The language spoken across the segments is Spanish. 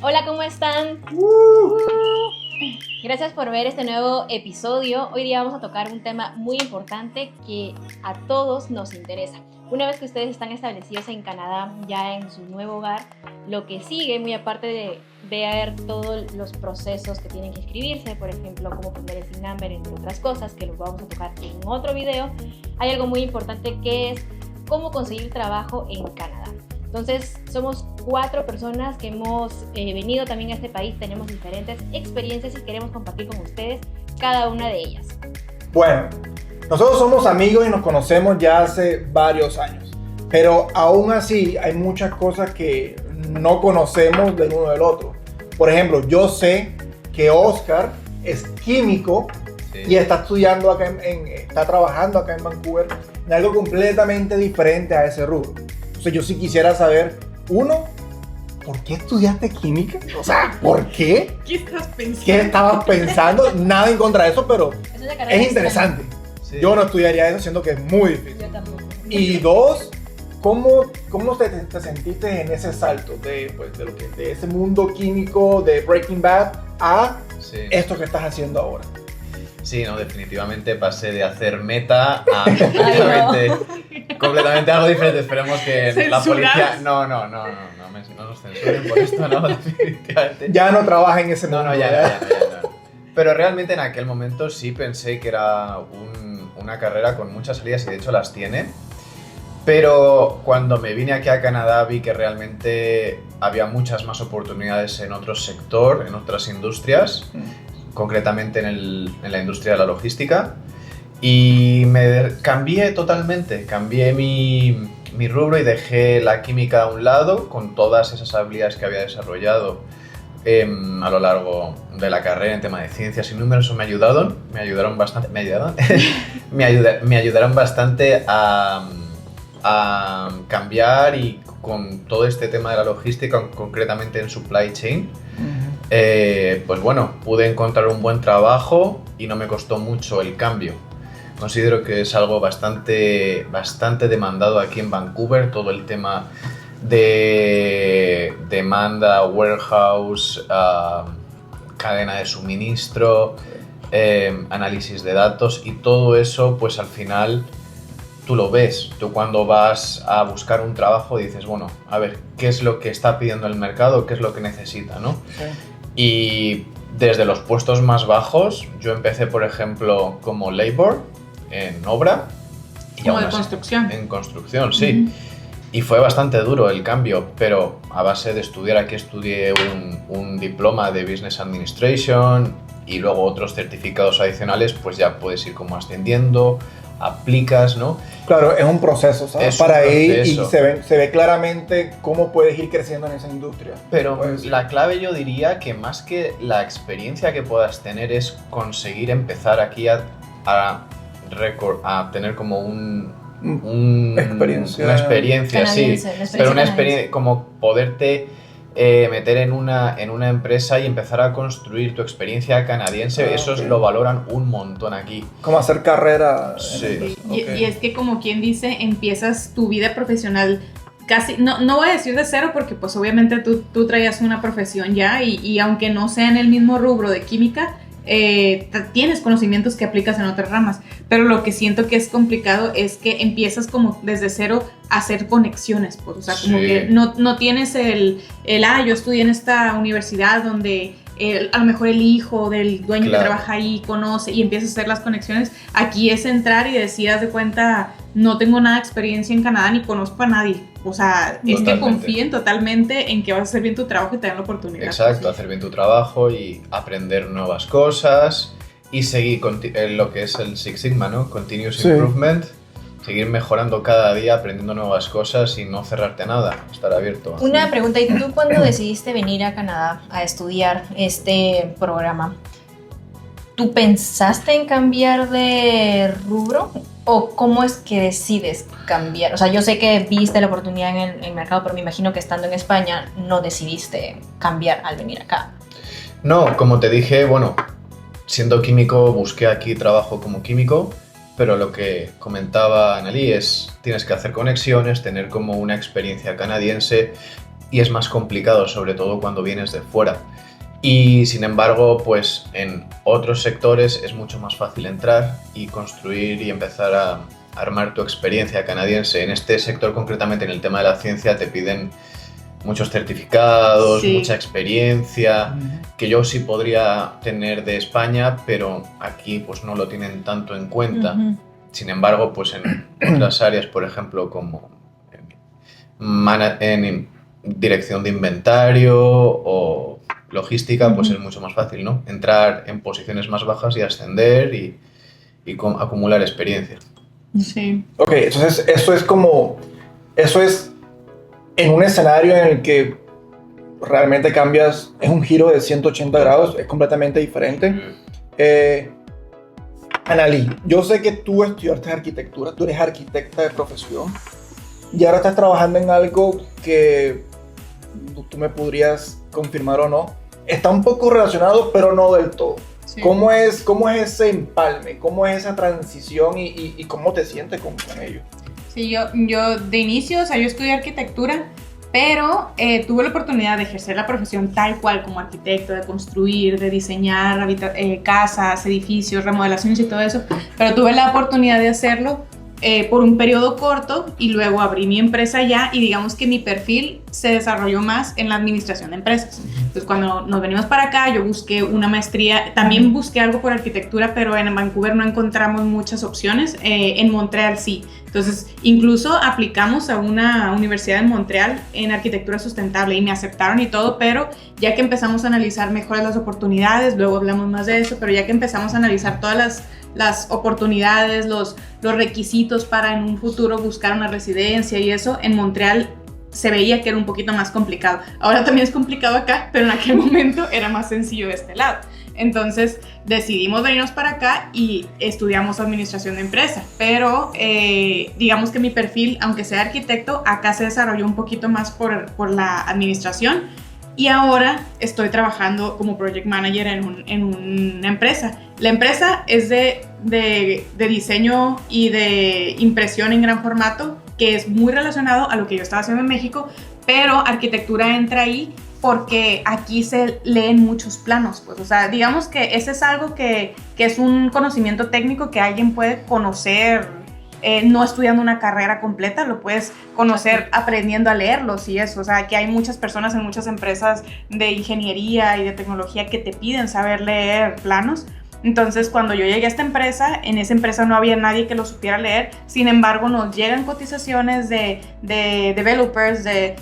Hola, ¿cómo están? Gracias por ver este nuevo episodio. Hoy día vamos a tocar un tema muy importante que a todos nos interesa. Una vez que ustedes están establecidos en Canadá, ya en su nuevo hogar, lo que sigue, muy aparte de ver todos los procesos que tienen que inscribirse, por ejemplo, cómo poner el SIN number, entre otras cosas, que los vamos a tocar en otro video, hay algo muy importante que es cómo conseguir trabajo en Canadá. Entonces, somos 4 personas que hemos venido también a este país, tenemos diferentes experiencias y queremos compartir con ustedes cada una de ellas. Bueno, nosotros somos amigos y nos conocemos ya hace varios años, pero aún así hay muchas cosas que no conocemos del uno del otro. Por ejemplo, yo sé que Oscar es químico y está estudiando acá está trabajando acá en Vancouver en algo completamente diferente a ese rubro. Entonces yo sí quisiera saber, uno, ¿por qué estudiaste química? O sea, ¿por qué? ¿Qué estás pensando? ¿Qué estabas pensando? Nada en contra de eso, pero es interesante. Sí. Yo no estudiaría eso, siendo que es muy difícil. Yo tampoco. Y dos, ¿cómo te sentiste en ese salto de ese mundo químico de Breaking Bad a esto que estás haciendo ahora? Sí, no, definitivamente pasé de hacer meta a completamente algo diferente. Esperemos que la policía... No nos censuren por esto, no, definitivamente. Ya no trabaja en ese mundo. No, ya no. Pero realmente en aquel momento sí pensé que era una carrera con muchas salidas y de hecho las tiene. Pero cuando me vine aquí a Canadá vi que realmente había muchas más oportunidades en otro sector, en otras industrias, concretamente en la industria de la logística, y me cambié totalmente, cambié mi rubro y dejé la química a un lado con todas esas habilidades que había desarrollado a lo largo de la carrera en tema de ciencias y números. Me ayudaron bastante a cambiar y con todo este tema de la logística, concretamente en supply chain. Pues bueno, pude encontrar un buen trabajo y no me costó mucho el cambio. Considero que es algo bastante demandado aquí en Vancouver, todo el tema de demanda, warehouse, cadena de suministro, análisis de datos, y todo eso pues al final tú lo ves. Tú cuando vas a buscar un trabajo dices, bueno, a ver, ¿qué es lo que está pidiendo el mercado? ¿Qué es lo que necesita, no? Sí. Y desde los puestos más bajos, yo empecé, por ejemplo, como labor en obra. Como de construcción. En construcción, sí. Y fue bastante duro el cambio, pero a base de estudiar, aquí estudié un diploma de Business Administration y luego otros certificados adicionales, pues ya puedes ir como ascendiendo, aplicas, ¿no? Claro, es un proceso, ¿sabes? Es para un ir proceso. Y se ve claramente cómo puedes ir creciendo en esa industria. Pero la clave, yo diría que más que la experiencia que puedas tener es conseguir empezar aquí a tener como una experiencia, canadiense, sí, pero una experiencia como poderte meter en una empresa y empezar a construir tu experiencia canadiense. Eso lo valoran un montón aquí. Como hacer carrera. Sí. Y es que, como quien dice, empiezas tu vida profesional casi, no voy a decir de cero, porque pues obviamente tú traías una profesión ya, y aunque no sea en el mismo rubro de química, tienes conocimientos que aplicas en otras ramas, pero lo que siento que es complicado es que empiezas como desde cero a hacer conexiones, pues, o sea, como que no tienes yo estudié en esta universidad donde a lo mejor el hijo del dueño que trabaja ahí conoce, y empiezas a hacer las conexiones. Aquí es entrar y decir, haz de cuenta, no tengo nada de experiencia en Canadá ni conozco a nadie. O sea, es que confíen totalmente en que vas a hacer bien tu trabajo y te dan la oportunidad. Exacto, hacer bien tu trabajo y aprender nuevas cosas y seguir lo que es el Six Sigma, ¿no? Continuous Improvement. Seguir mejorando cada día, aprendiendo nuevas cosas y no cerrarte a nada, estar abierto. Una pregunta, ¿y tú cuando decidiste venir a Canadá a estudiar este programa, tú pensaste en cambiar de rubro o cómo es que decides cambiar? O sea, yo sé que viste la oportunidad en el mercado, pero me imagino que estando en España no decidiste cambiar al venir acá. No, como te dije, bueno, siendo químico busqué aquí trabajo como químico, pero lo que comentaba Anneli es, tienes que hacer conexiones, tener como una experiencia canadiense y es más complicado, sobre todo cuando vienes de fuera. Y sin embargo, pues en otros sectores es mucho más fácil entrar y construir y empezar a armar tu experiencia canadiense. En este sector, concretamente en el tema de la ciencia, te piden muchos certificados, Sí. mucha experiencia, que yo sí podría tener de España, pero aquí pues no lo tienen tanto en cuenta. Ujú. Sin embargo, pues en otras áreas, por ejemplo, como en dirección de inventario o logística, pues es mucho más fácil, ¿no? Entrar en posiciones más bajas y ascender y acumular experiencia. Sí. Ok, entonces eso es en un escenario en el que realmente cambias, es un giro de 180 grados, es completamente diferente. Analí, yo sé que tú estudiaste arquitectura, tú eres arquitecta de profesión y ahora estás trabajando en algo que tú me podrías confirmar o no. Está un poco relacionado, pero no del todo. Sí. ¿Cómo es ese empalme? ¿Cómo es esa transición y cómo te sientes con ello? Sí, yo de inicio, o sea, yo estudié arquitectura, pero tuve la oportunidad de ejercer la profesión tal cual como arquitecto, de construir, de diseñar casas, edificios, remodelaciones y todo eso, pero tuve la oportunidad de hacerlo por un periodo corto y luego abrí mi empresa ya y digamos que mi perfil se desarrolló más en la administración de empresas. Entonces cuando nos venimos para acá yo busqué una maestría, también busqué algo por arquitectura, pero en Vancouver no encontramos muchas opciones, en Montreal sí. Entonces incluso aplicamos a una universidad en Montreal en arquitectura sustentable y me aceptaron y todo, pero ya que empezamos a analizar mejor las oportunidades, luego hablamos más de eso, pero ya que empezamos a analizar todas las oportunidades, los requisitos para en un futuro buscar una residencia y eso, en Montreal se veía que era un poquito más complicado. Ahora también es complicado acá, pero en aquel momento era más sencillo de este lado. Entonces decidimos venirnos para acá y estudiamos administración de empresa, pero digamos que mi perfil, aunque sea arquitecto, acá se desarrolló un poquito más por la administración. Y ahora estoy trabajando como project manager en una empresa. La empresa es de diseño y de impresión en gran formato, que es muy relacionado a lo que yo estaba haciendo en México, pero arquitectura entra ahí porque aquí se leen muchos planos. Pues, o sea, digamos que ese es algo que es un conocimiento técnico que alguien puede conocer no estudiando una carrera completa, lo puedes conocer aprendiendo a leerlos y eso, o sea, que hay muchas personas en muchas empresas de ingeniería y de tecnología que te piden saber leer planos. Entonces, cuando yo llegué a esta empresa, en esa empresa no había nadie que lo supiera leer, sin embargo, nos llegan cotizaciones de developers, de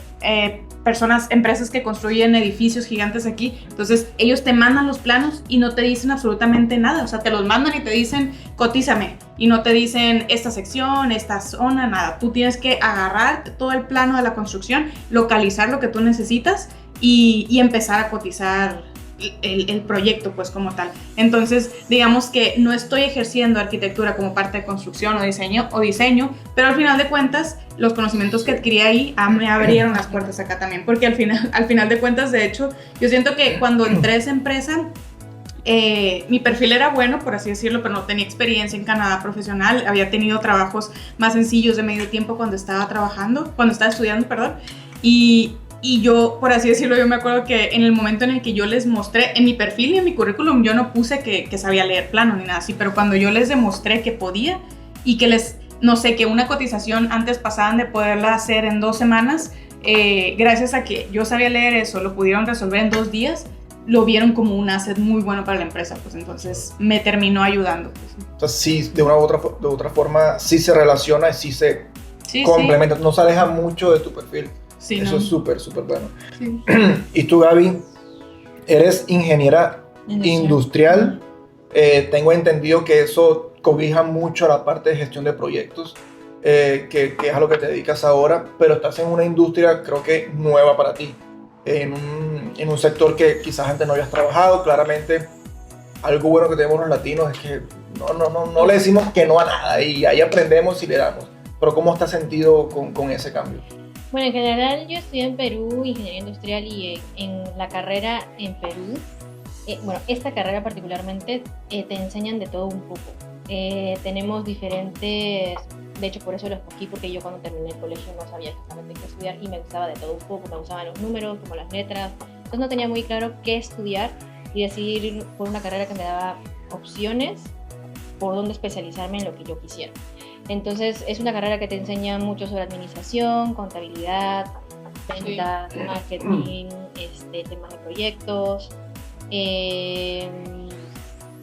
empresas que construyen edificios gigantes aquí. Entonces ellos te mandan los planos y no te dicen absolutamente nada, o sea, te los mandan y te dicen cotízame y no te dicen esta sección, esta zona, nada. Tú tienes que agarrar todo el plano de la construcción, localizar lo que tú necesitas y empezar a cotizar el proyecto pues como tal. Entonces digamos que no estoy ejerciendo arquitectura como parte de construcción o diseño, pero al final de cuentas los conocimientos que adquirí ahí me abrieron las puertas acá también, porque al final de cuentas, de hecho, yo siento que cuando entré a esa empresa mi perfil era bueno, por así decirlo, pero no tenía experiencia en Canadá profesional. Había tenido trabajos más sencillos de medio tiempo cuando estaba estudiando, perdón, y yo, por así decirlo, yo me acuerdo que en el momento en el que yo les mostré, en mi perfil y en mi currículum, yo no puse que sabía leer plano ni nada así, pero cuando yo les demostré que podía y que no sé, que una cotización antes pasaban de poderla hacer en 2 semanas, gracias a que yo sabía leer eso, lo pudieron resolver en 2 días, lo vieron como un asset muy bueno para la empresa, pues entonces me terminó ayudando. Pues. Entonces sí, de una u otra forma, sí se relaciona y sí se complementa, no se aleja mucho de tu perfil. Sí, eso es súper, súper bueno. Sí. Y tú, Gaby, eres ingeniera industrial. Tengo entendido que eso cobija mucho la parte de gestión de proyectos, que es a lo que te dedicas ahora, pero estás en una industria, creo que nueva para ti, en un sector que quizás antes no habías trabajado. Claramente, algo bueno que tenemos los latinos es que no le decimos que no a nada y ahí aprendemos y le damos. Pero ¿cómo estás sentido con ese cambio? Bueno, en general yo estudié en Perú ingeniería industrial y en la carrera en Perú, esta carrera particularmente te enseñan de todo un poco. Tenemos diferentes De hecho, por eso lo escogí, porque yo cuando terminé el colegio no sabía exactamente qué estudiar y me gustaba de todo un poco, me gustaban los números, como las letras. Entonces no tenía muy claro qué estudiar y decidí ir por una carrera que me daba opciones por dónde especializarme en lo que yo quisiera. Entonces es una carrera que te enseña mucho sobre administración, contabilidad, ventas, sí, marketing, temas de proyectos.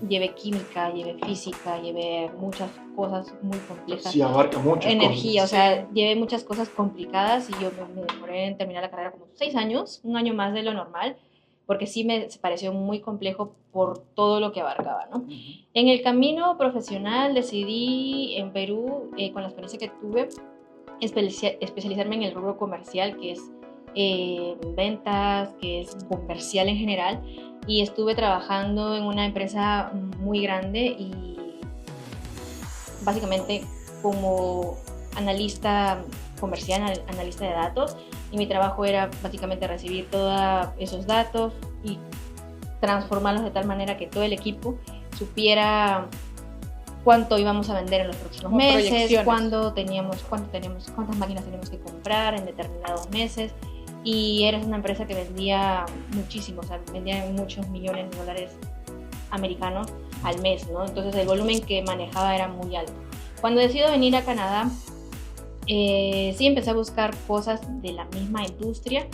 Llevé química, llevé física, llevé muchas cosas muy complejas. Sí, abarca muchas energía, cosas. O sea, llevé muchas cosas complicadas y yo me demoré en terminar la carrera como 6 años, un año más de lo normal, porque sí me pareció muy complejo por todo lo que abarcaba, ¿no? En el camino profesional decidí en Perú, con la experiencia que tuve, especializarme en el rubro comercial, que es ventas, que es comercial en general, y estuve trabajando en una empresa muy grande y básicamente como analista comercial, analista de datos, y mi trabajo era básicamente recibir todos esos datos y transformarlos de tal manera que todo el equipo supiera cuánto íbamos a vender en los próximos meses, cuántas máquinas teníamos que comprar en determinados meses. Y era una empresa que vendía muchísimo, o sea, vendía muchos millones de dólares americanos al mes, ¿no? Entonces el volumen que manejaba era muy alto. Cuando decido venir a Canadá, sí empecé a buscar cosas de la misma industria,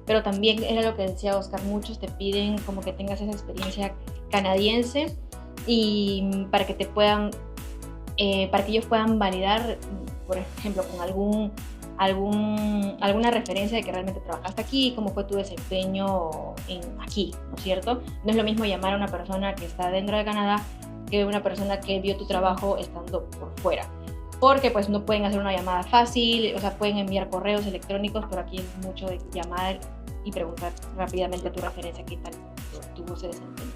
pero también era lo que decía Oscar, muchos te piden como que tengas esa experiencia canadiense y para que te puedan, para que ellos puedan validar, por ejemplo, con alguna referencia de que realmente trabajaste aquí, cómo fue tu desempeño aquí, ¿no es cierto? No es lo mismo llamar a una persona que está dentro de Canadá que una persona que vio tu trabajo estando por fuera, porque pues no pueden hacer una llamada fácil, o sea, pueden enviar correos electrónicos, pero aquí es mucho de llamar y preguntar rápidamente a tu referencia qué tal tuvo ese desempeño.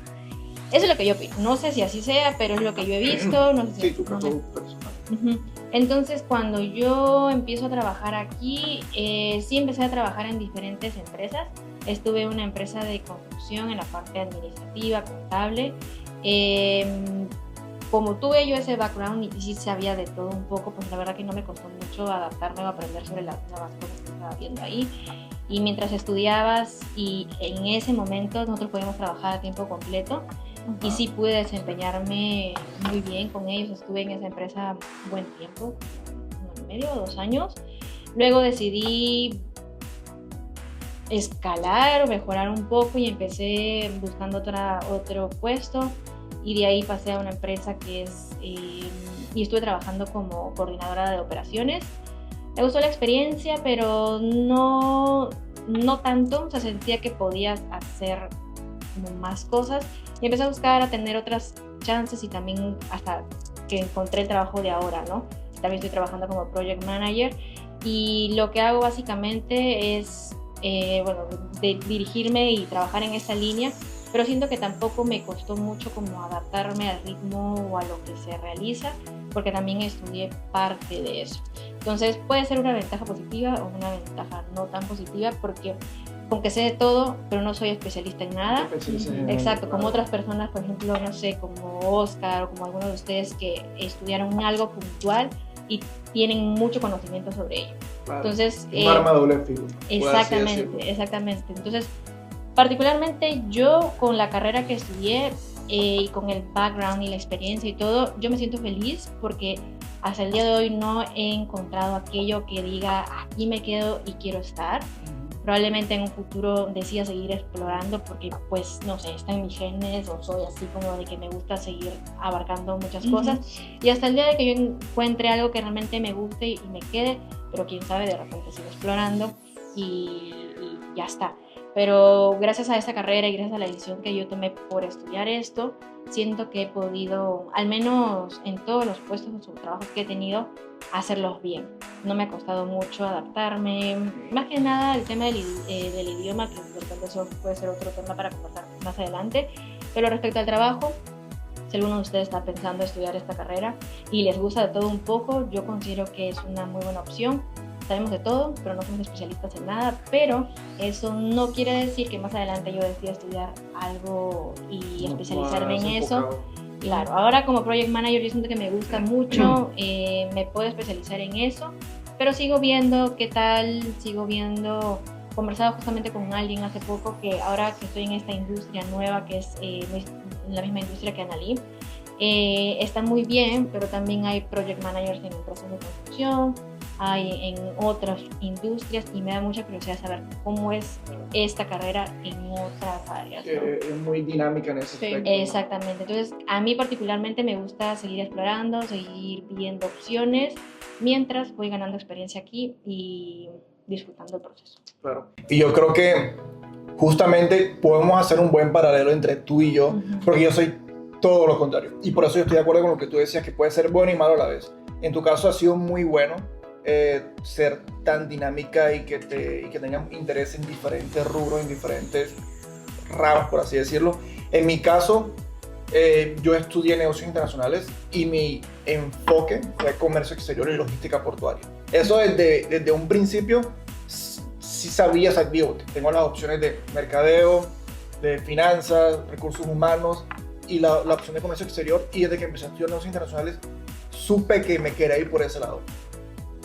Eso es lo que yo opino. No sé si así sea, pero es lo que yo he visto. No sé si sí, tu caso personal. Entonces, cuando yo empiezo a trabajar aquí, sí empecé a trabajar en diferentes empresas. Estuve en una empresa de construcción en la parte administrativa, contable. Como tuve yo ese background y sí sabía de todo un poco, pues la verdad que no me costó mucho adaptarme o aprender sobre las nuevas cosas que estaba viendo ahí. Y mientras estudiabas, y en ese momento nosotros podíamos trabajar a tiempo completo, y sí pude desempeñarme muy bien con ellos. Estuve en esa empresa un buen tiempo, 1 año y medio, 2 años. Luego decidí escalar o mejorar un poco y empecé buscando otro puesto, y de ahí pasé a una empresa que es y estuve trabajando como coordinadora de operaciones. Me gustó la experiencia, pero no tanto, o sea, sentía que podías hacer como más cosas, y empecé a buscar a tener otras chances, y también hasta que encontré el trabajo de ahora, ¿no? También estoy trabajando como project manager, y lo que hago básicamente es dirigirme y trabajar en esa línea, pero siento que tampoco me costó mucho como adaptarme al ritmo o a lo que se realiza, porque también estudié parte de eso. Entonces puede ser una ventaja positiva o una ventaja no tan positiva, porque aunque sé de todo, pero no soy especialista en nada. Exacto, como otras personas, por ejemplo, no sé, como Oscar o como algunos de ustedes que estudiaron algo puntual y tienen mucho conocimiento sobre ello. Claro. Entonces, un arma doble filo. Exactamente. Entonces, particularmente yo con la carrera que estudié y con el background y la experiencia y todo, yo me siento feliz porque hasta el día de hoy no he encontrado aquello que diga aquí me quedo y quiero estar. Probablemente en un futuro decida seguir explorando porque pues no sé, está en mis genes o soy así como de que me gusta seguir abarcando muchas cosas, y hasta el día de que yo encuentre algo que realmente me guste y me quede, pero quién sabe, de repente sigo explorando y ya está. Pero gracias a esta carrera y gracias a la decisión que yo tomé por estudiar esto, siento que he podido, al menos en todos los puestos o trabajos que he tenido, hacerlos bien. No me ha costado mucho adaptarme. Más que nada el tema del idioma, que de repente eso puede ser otro tema para conversar más adelante. Pero respecto al trabajo, si alguno de ustedes está pensando estudiar esta carrera y les gusta de todo un poco, yo considero que es una muy buena opción. Sabemos de todo, pero no somos especialistas en nada, pero eso no quiere decir que más adelante yo decida estudiar algo y especializarme en eso, Claro, ahora como Project Manager yo siento que me gusta mucho, me puedo especializar en eso, pero sigo viendo qué tal, conversaba justamente con alguien hace poco que ahora que estoy en esta industria nueva, que es la misma industria que Analí, está muy bien, pero también hay Project Managers en empresas de construcción, hay en otras industrias y me da mucha curiosidad saber cómo es esta carrera en otras áreas, ¿no? Es muy dinámica en ese aspecto. Exactamente, entonces a mí particularmente me gusta seguir explorando, seguir viendo opciones mientras voy ganando experiencia aquí y disfrutando el proceso. Claro. Y yo creo que justamente podemos hacer un buen paralelo entre tú y yo, porque yo soy todo lo contrario. Y por eso yo estoy de acuerdo con lo que tú decías, que puede ser bueno y malo a la vez. En tu caso ha sido muy bueno ser tan dinámica y que tengan interés en diferentes rubros, en diferentes ramas, por así decirlo. En mi caso, yo estudié negocios internacionales y mi enfoque fue comercio exterior y logística portuaria. Eso desde un principio sí sabía, tengo las opciones de mercadeo, de finanzas, recursos humanos y la opción de comercio exterior, y desde que empecé a estudiar negocios internacionales supe que me quería ir por ese lado.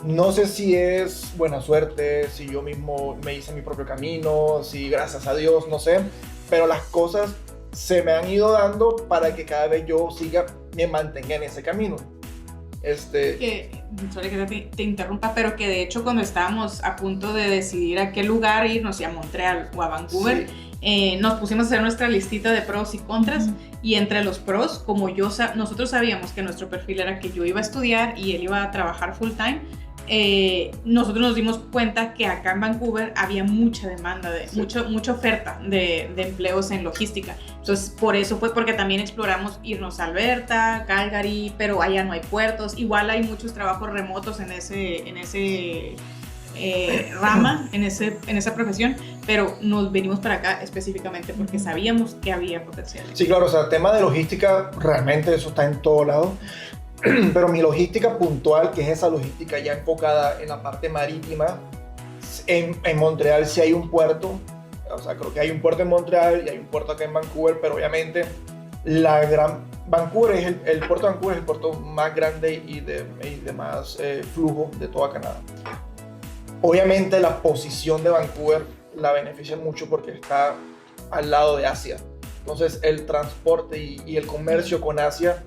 No sé si es buena suerte, si yo mismo me hice mi propio camino, si gracias a Dios, no sé, pero las cosas se me han ido dando para que cada vez yo me mantenga en ese camino. Sorry que te interrumpa, pero que de hecho cuando estábamos a punto de decidir a qué lugar irnos, si a Montreal o a Vancouver, sí, nos pusimos a hacer nuestra listita de pros y contras, y entre los pros, como nosotros sabíamos que nuestro perfil era que yo iba a estudiar y él iba a trabajar full time, nosotros nos dimos cuenta que acá en Vancouver había mucha demanda, mucha oferta de empleos en logística. Entonces, por eso fue porque también exploramos irnos a Alberta, Calgary, pero allá no hay puertos. Igual hay muchos trabajos remotos en ese rama, en esa profesión, pero nos venimos para acá específicamente porque sabíamos que había potencial. Sí, claro, o sea, el tema de logística, realmente eso está en todo lado. Pero mi logística puntual, que es esa logística ya enfocada en la parte marítima, en Montreal sí hay un puerto, o sea, creo que hay un puerto en Montreal y hay un puerto acá en Vancouver, pero obviamente Vancouver el puerto de Vancouver es el puerto más grande y de más flujo de toda Canadá. Obviamente la posición de Vancouver la beneficia mucho porque está al lado de Asia, entonces el transporte y el comercio con Asia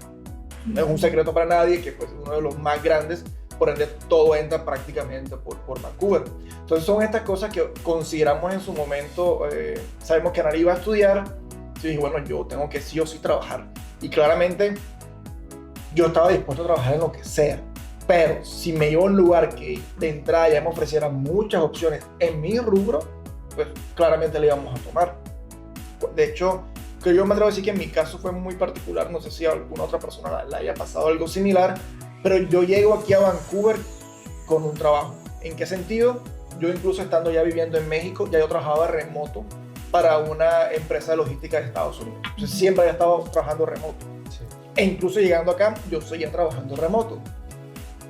no es un secreto para nadie, que pues, es uno de los más grandes, por ende todo entra prácticamente por Vancouver. Entonces son estas cosas que consideramos en su momento, sabemos que Analí iba a estudiar, y dije, bueno, yo tengo que sí o sí trabajar. Y claramente yo estaba dispuesto a trabajar en lo que sea, pero si me iba a un lugar que de entrada ya me ofreciera muchas opciones en mi rubro, pues claramente le íbamos a tomar. De hecho, que yo me atrevo a decir que en mi caso fue muy particular, no sé si a alguna otra persona le haya pasado algo similar, pero yo llego aquí a Vancouver con un trabajo. ¿En qué sentido? Yo incluso estando ya viviendo en México, ya yo trabajaba remoto para una empresa de logística de Estados Unidos. Entonces siempre había estado trabajando remoto. Sí. E incluso llegando acá, yo seguía trabajando remoto.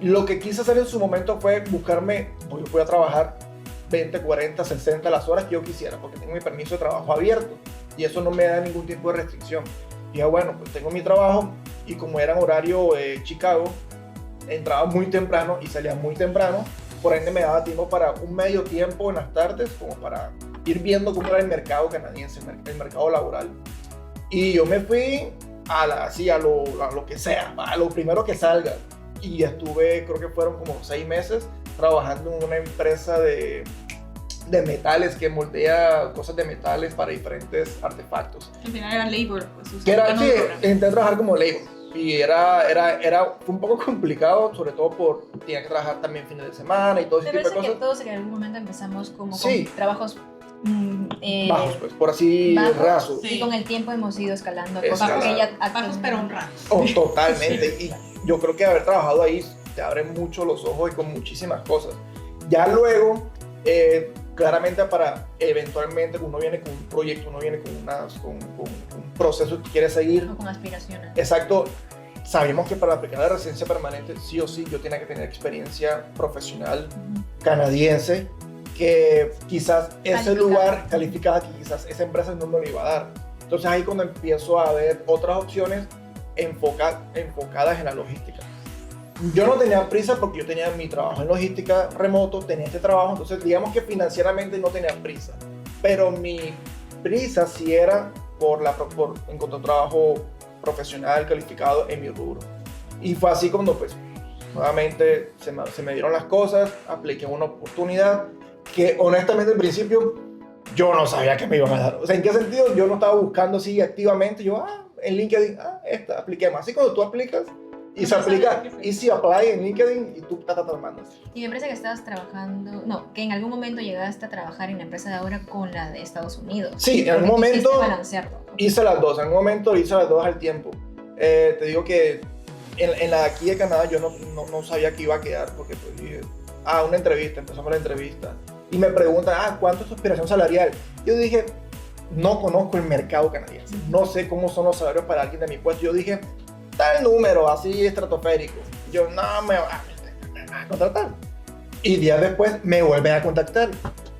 Lo que quise hacer en su momento fue buscarme, pues yo podía trabajar 20, 40, 60 las horas que yo quisiera, porque tengo mi permiso de trabajo abierto. Y eso no me da ningún tipo de restricción. Y dije, bueno, pues tengo mi trabajo y como era en horario Chicago, entraba muy temprano y salía muy temprano, por ende me daba tiempo para un medio tiempo en las tardes, como para ir viendo cómo era el mercado canadiense, el mercado laboral. Y yo me fui a lo que sea, a lo primero que salga. Y estuve, creo que fueron como 6 meses, trabajando en una empresa de metales que moldea cosas de metales para diferentes artefactos. Al final era labor. Pues, intenté trabajar como labor y fue un poco complicado, sobre todo tenía que trabajar también fines de semana y todo ese tipo de cosas. Que todos en algún momento empezamos como con trabajos bajos, pues, por así rasos. Sí. Y con el tiempo hemos ido escalando. Bajos pero honrados. Totalmente. Y yo creo que haber trabajado ahí te abre mucho los ojos y con muchísimas cosas. Ya luego, claramente eventualmente uno viene con un proyecto, uno viene con un proceso que quiere seguir. O con aspiraciones. Exacto. Sabíamos que para aplicar la residencia permanente, sí o sí, yo tenía que tener experiencia profesional canadiense, que quizás ese lugar calificaba, que quizás esa empresa no me lo iba a dar. Entonces ahí cuando empiezo a ver otras opciones, enfocadas en la logística. Yo no tenía prisa porque yo tenía mi trabajo en logística remoto, tenía este trabajo, entonces digamos que financieramente no tenía prisa, pero mi prisa sí era por encontrar un trabajo profesional calificado en mi rubro. Y fue así cuando pues nuevamente se me dieron las cosas, apliqué una oportunidad que honestamente al principio yo no sabía que me iban a dar. O sea, ¿en qué sentido? Yo no estaba buscando así activamente, yo en LinkedIn, apliqué más. Así cuando tú aplicas y se aplica Easy Apply en LinkedIn y tú estás armando. Y la empresa que estabas trabajando, no, que en algún momento llegaste a trabajar en la empresa de ahora con la de Estados Unidos. Sí, en algún momento hice las dos, en algún momento hice las dos al tiempo. Te digo que en la de aquí de Canadá yo no sabía que iba a quedar porque pues dije, una entrevista, empezamos la entrevista y me preguntan, ¿cuánto es tu aspiración salarial? Yo dije, no conozco el mercado canadiense, no sé cómo son los salarios para alguien de mi puesto. Yo dije, tal número así estratosférico. Yo, no me va a contratar. Y días después me vuelven a contactar.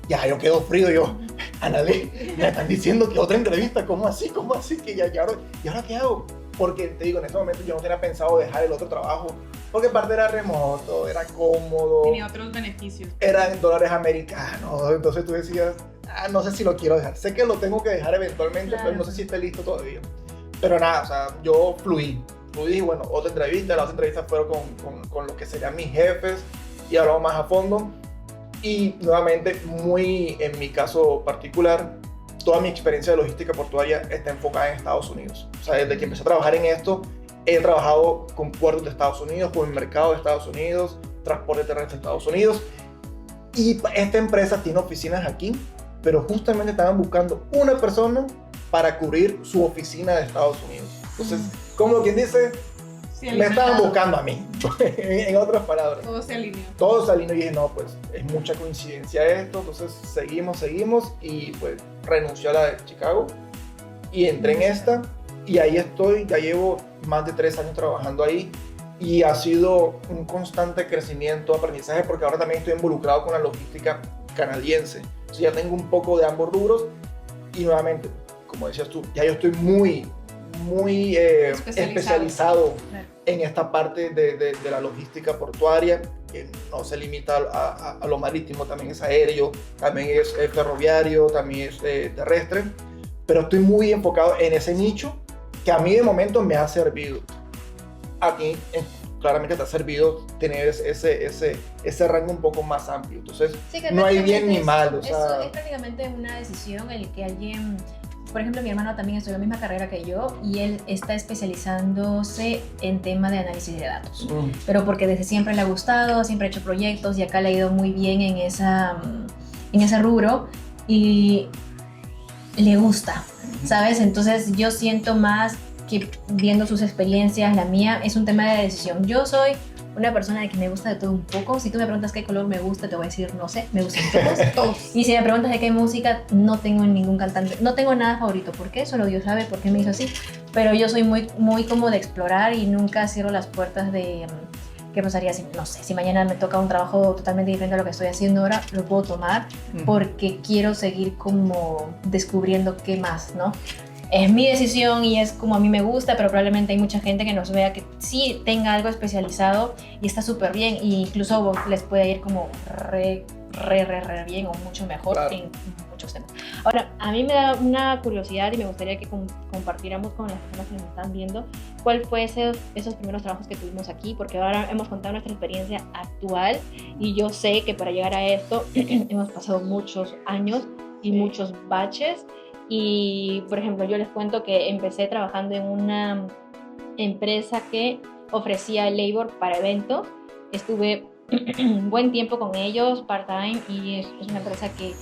Ya, yo quedo frío, yo, Analí, me están diciendo que otra entrevista, ¿cómo así? Que ¿y ahora qué hago? Porque te digo, en ese momento yo no tenía pensado dejar el otro trabajo, porque aparte era remoto, era cómodo. Tenía otros beneficios. Era en dólares americanos, entonces tú decías, no sé si lo quiero dejar. Sé que lo tengo que dejar eventualmente, claro, pero no sé si esté listo todavía. Pero nada, o sea, yo fluí y bueno, otra entrevista, las otras entrevistas fueron con lo que serían mis jefes y hablamos más a fondo. Y nuevamente, muy en mi caso particular, toda mi experiencia de logística portuaria está enfocada en Estados Unidos. O sea, desde que empecé a trabajar en esto, he trabajado con puertos de Estados Unidos, con el mercado de Estados Unidos, transporte terrestre de Estados Unidos. Y esta empresa tiene oficinas aquí, pero justamente estaban buscando una persona para cubrir su oficina de Estados Unidos. Entonces, como quien dice, sí, me estaban buscando a mí, en otras palabras. Todo se alineó. Todo se alineó y dije, no, pues es mucha coincidencia esto, entonces seguimos y pues renuncié a la de Chicago y entré en esta y ahí estoy, ya llevo más de 3 años trabajando ahí y ha sido un constante crecimiento, aprendizaje, porque ahora también estoy involucrado con la logística canadiense. Entonces ya tengo un poco de ambos rubros y nuevamente, como decías tú, ya yo estoy muy especializado claro, en esta parte de la logística portuaria, que no se limita a lo marítimo, también es aéreo, también es ferroviario, también es terrestre, pero estoy muy enfocado en ese nicho que a mí de momento me ha servido. A ti claramente te ha servido tener ese rango un poco más amplio, entonces sí, no hay bien ni mal. O sea, es prácticamente una decisión en la que alguien... Por ejemplo, mi hermano también estudió la misma carrera que yo y él está especializándose en tema de análisis de datos. Pero porque desde siempre le ha gustado, siempre ha hecho proyectos y acá le ha ido muy bien en ese rubro y le gusta, ¿sabes? Entonces yo siento más que viendo sus experiencias, la mía es un tema de decisión. Yo soy una persona de que me gusta de todo un poco. Si tú me preguntas qué color me gusta, te voy a decir, no sé, me gustan todos. Y si me preguntas de qué música, no tengo ningún cantante, no tengo nada favorito. ¿Por qué? Solo Dios sabe por qué me hizo así. Pero yo soy muy como de explorar y nunca cierro las puertas de qué pasaría si, no sé, si mañana me toca un trabajo totalmente diferente a lo que estoy haciendo ahora, lo puedo tomar porque quiero seguir como descubriendo qué más, ¿no? Es mi decisión y es como a mí me gusta, pero probablemente hay mucha gente que nos vea que sí tenga algo especializado y está súper bien e incluso les puede ir como re bien o mucho mejor, claro, en muchos temas. Ahora, a mí me da una curiosidad y me gustaría que compartiéramos con las personas que nos están viendo cuál fue esos primeros trabajos que tuvimos aquí, porque ahora hemos contado nuestra experiencia actual y yo sé que para llegar a esto hemos pasado muchos años y muchos baches. Y, por ejemplo, yo les cuento que empecé trabajando en una empresa que ofrecía labor para eventos. Estuve un buen tiempo con ellos, part-time, y es una empresa que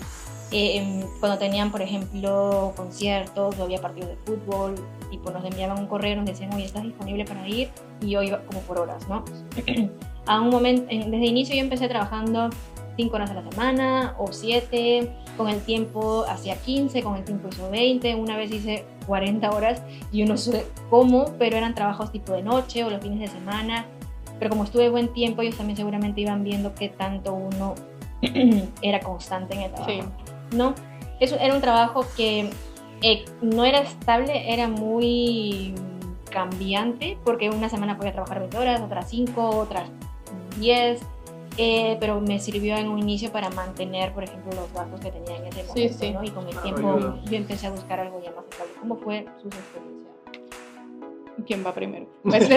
cuando tenían, por ejemplo, conciertos o había partidos de fútbol, tipo nos enviaban un correo, nos decían, oye, ¿estás disponible para ir? Y yo iba como por horas, ¿no? A un momento, desde inicio yo empecé trabajando 5 horas a la semana o 7, con el tiempo hacía 15, con el tiempo hizo 20, una vez hice 40 horas y yo no sé cómo, pero eran trabajos tipo de noche o los fines de semana, pero como estuve buen tiempo ellos también seguramente iban viendo qué tanto uno era constante en el trabajo, sí, ¿no? Eso era un trabajo que no era estable, era muy cambiante, porque una semana podía trabajar 20 horas, otras 5, otras 10, pero me sirvió en un inicio para mantener, por ejemplo, los gastos que tenía en ese momento, sí. ¿no? Y con el Claro, tiempo ayuda. yo empecé a buscar algo ya más estable. ¿Cómo fue sus experiencias? ¿Quién va primero? Pues,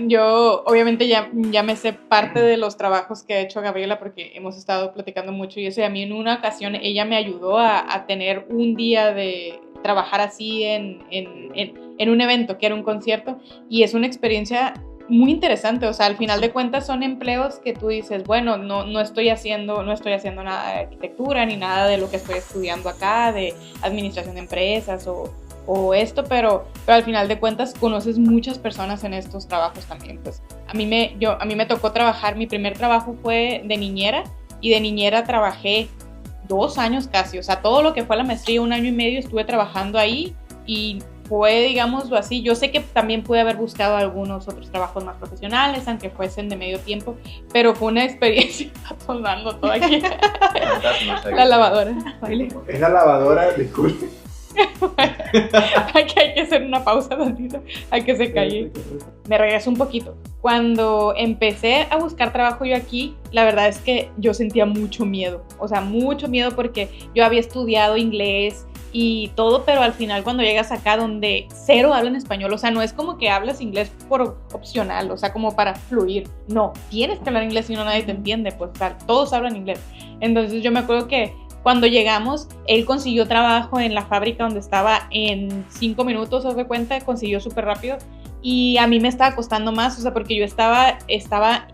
yo obviamente ya me sé parte de los trabajos que ha hecho Gabriela porque hemos estado platicando mucho y eso, y a mí en una ocasión ella me ayudó a tener un día de trabajar así en un evento que era un concierto, y es una experiencia muy interesante. O sea, al final de cuentas son empleos que tú dices, bueno, no estoy haciendo nada de arquitectura ni nada de lo que estoy estudiando acá, de administración de empresas o esto, pero al final de cuentas conoces muchas personas en estos trabajos también. Pues a mí me tocó trabajar, mi primer trabajo fue de niñera, y de niñera trabajé 2 años casi, o sea, todo lo que fue la maestría, 1 año y medio estuve trabajando ahí, y fue, digámoslo así, yo sé que también pude haber buscado algunos otros trabajos más profesionales, aunque fuesen de medio tiempo, pero fue una experiencia, está sonando todo aquí, la lavadora. Es la lavadora, disculpe. Hay que hacer una pausa tantito, hay que se calle. Me regreso un poquito. Cuando empecé a buscar trabajo yo aquí, la verdad es que yo sentía mucho miedo, o sea, mucho miedo, porque yo había estudiado inglés y todo, pero al final cuando llegas acá donde cero hablan español, o sea, no es como que hablas inglés por opcional, o sea, como para fluir, no, tienes que hablar inglés, si no nadie te entiende, pues o sea, todos hablan inglés. Entonces yo me acuerdo que cuando llegamos, él consiguió trabajo en la fábrica donde estaba en 5 minutos, haz de cuenta, consiguió súper rápido. Y a mí me estaba costando más, o sea, porque yo estaba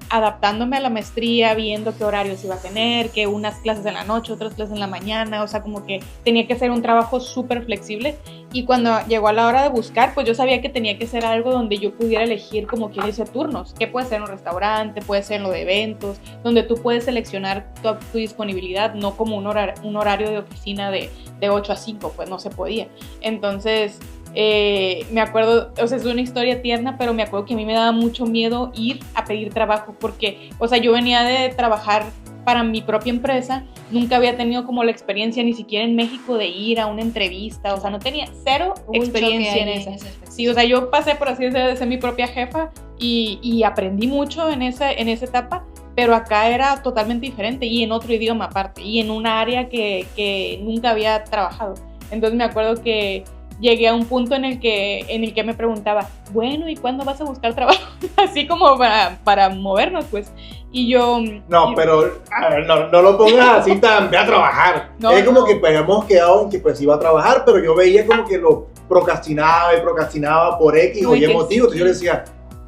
adaptándome a la maestría, viendo qué horarios iba a tener, que unas clases en la noche, otras clases en la mañana, o sea, como que tenía que ser un trabajo súper flexible. Y cuando llegó a la hora de buscar, pues yo sabía que tenía que ser algo donde yo pudiera elegir como quien dice turnos, que puede ser en un restaurante, puede ser en lo de eventos, donde tú puedes seleccionar tu disponibilidad, no como un horario de oficina de 8 a 5, pues no se podía. Entonces me acuerdo, o sea, es una historia tierna, pero me acuerdo que a mí me daba mucho miedo ir a pedir trabajo, porque, o sea, yo venía de trabajar para mi propia empresa, nunca había tenido como la experiencia ni siquiera en México de ir a una entrevista, o sea, no tenía cero experiencia en esa. Sí, o sea, yo pasé por así decirlo de ser mi propia jefa y aprendí mucho en esa etapa, pero acá era totalmente diferente y en otro idioma aparte y en un área que nunca había trabajado. Entonces me acuerdo que llegué a un punto en el que me preguntaba, bueno, ¿y cuándo vas a buscar trabajo? Así como para movernos, pues. Y yo... No, pero a ver, no lo pongas así tan, ve a trabajar. No, es como no. que pues, habíamos quedado en que pues iba a trabajar, pero yo veía como que lo procrastinaba por X No, o y Y que motivo. Entonces sí. yo le decía,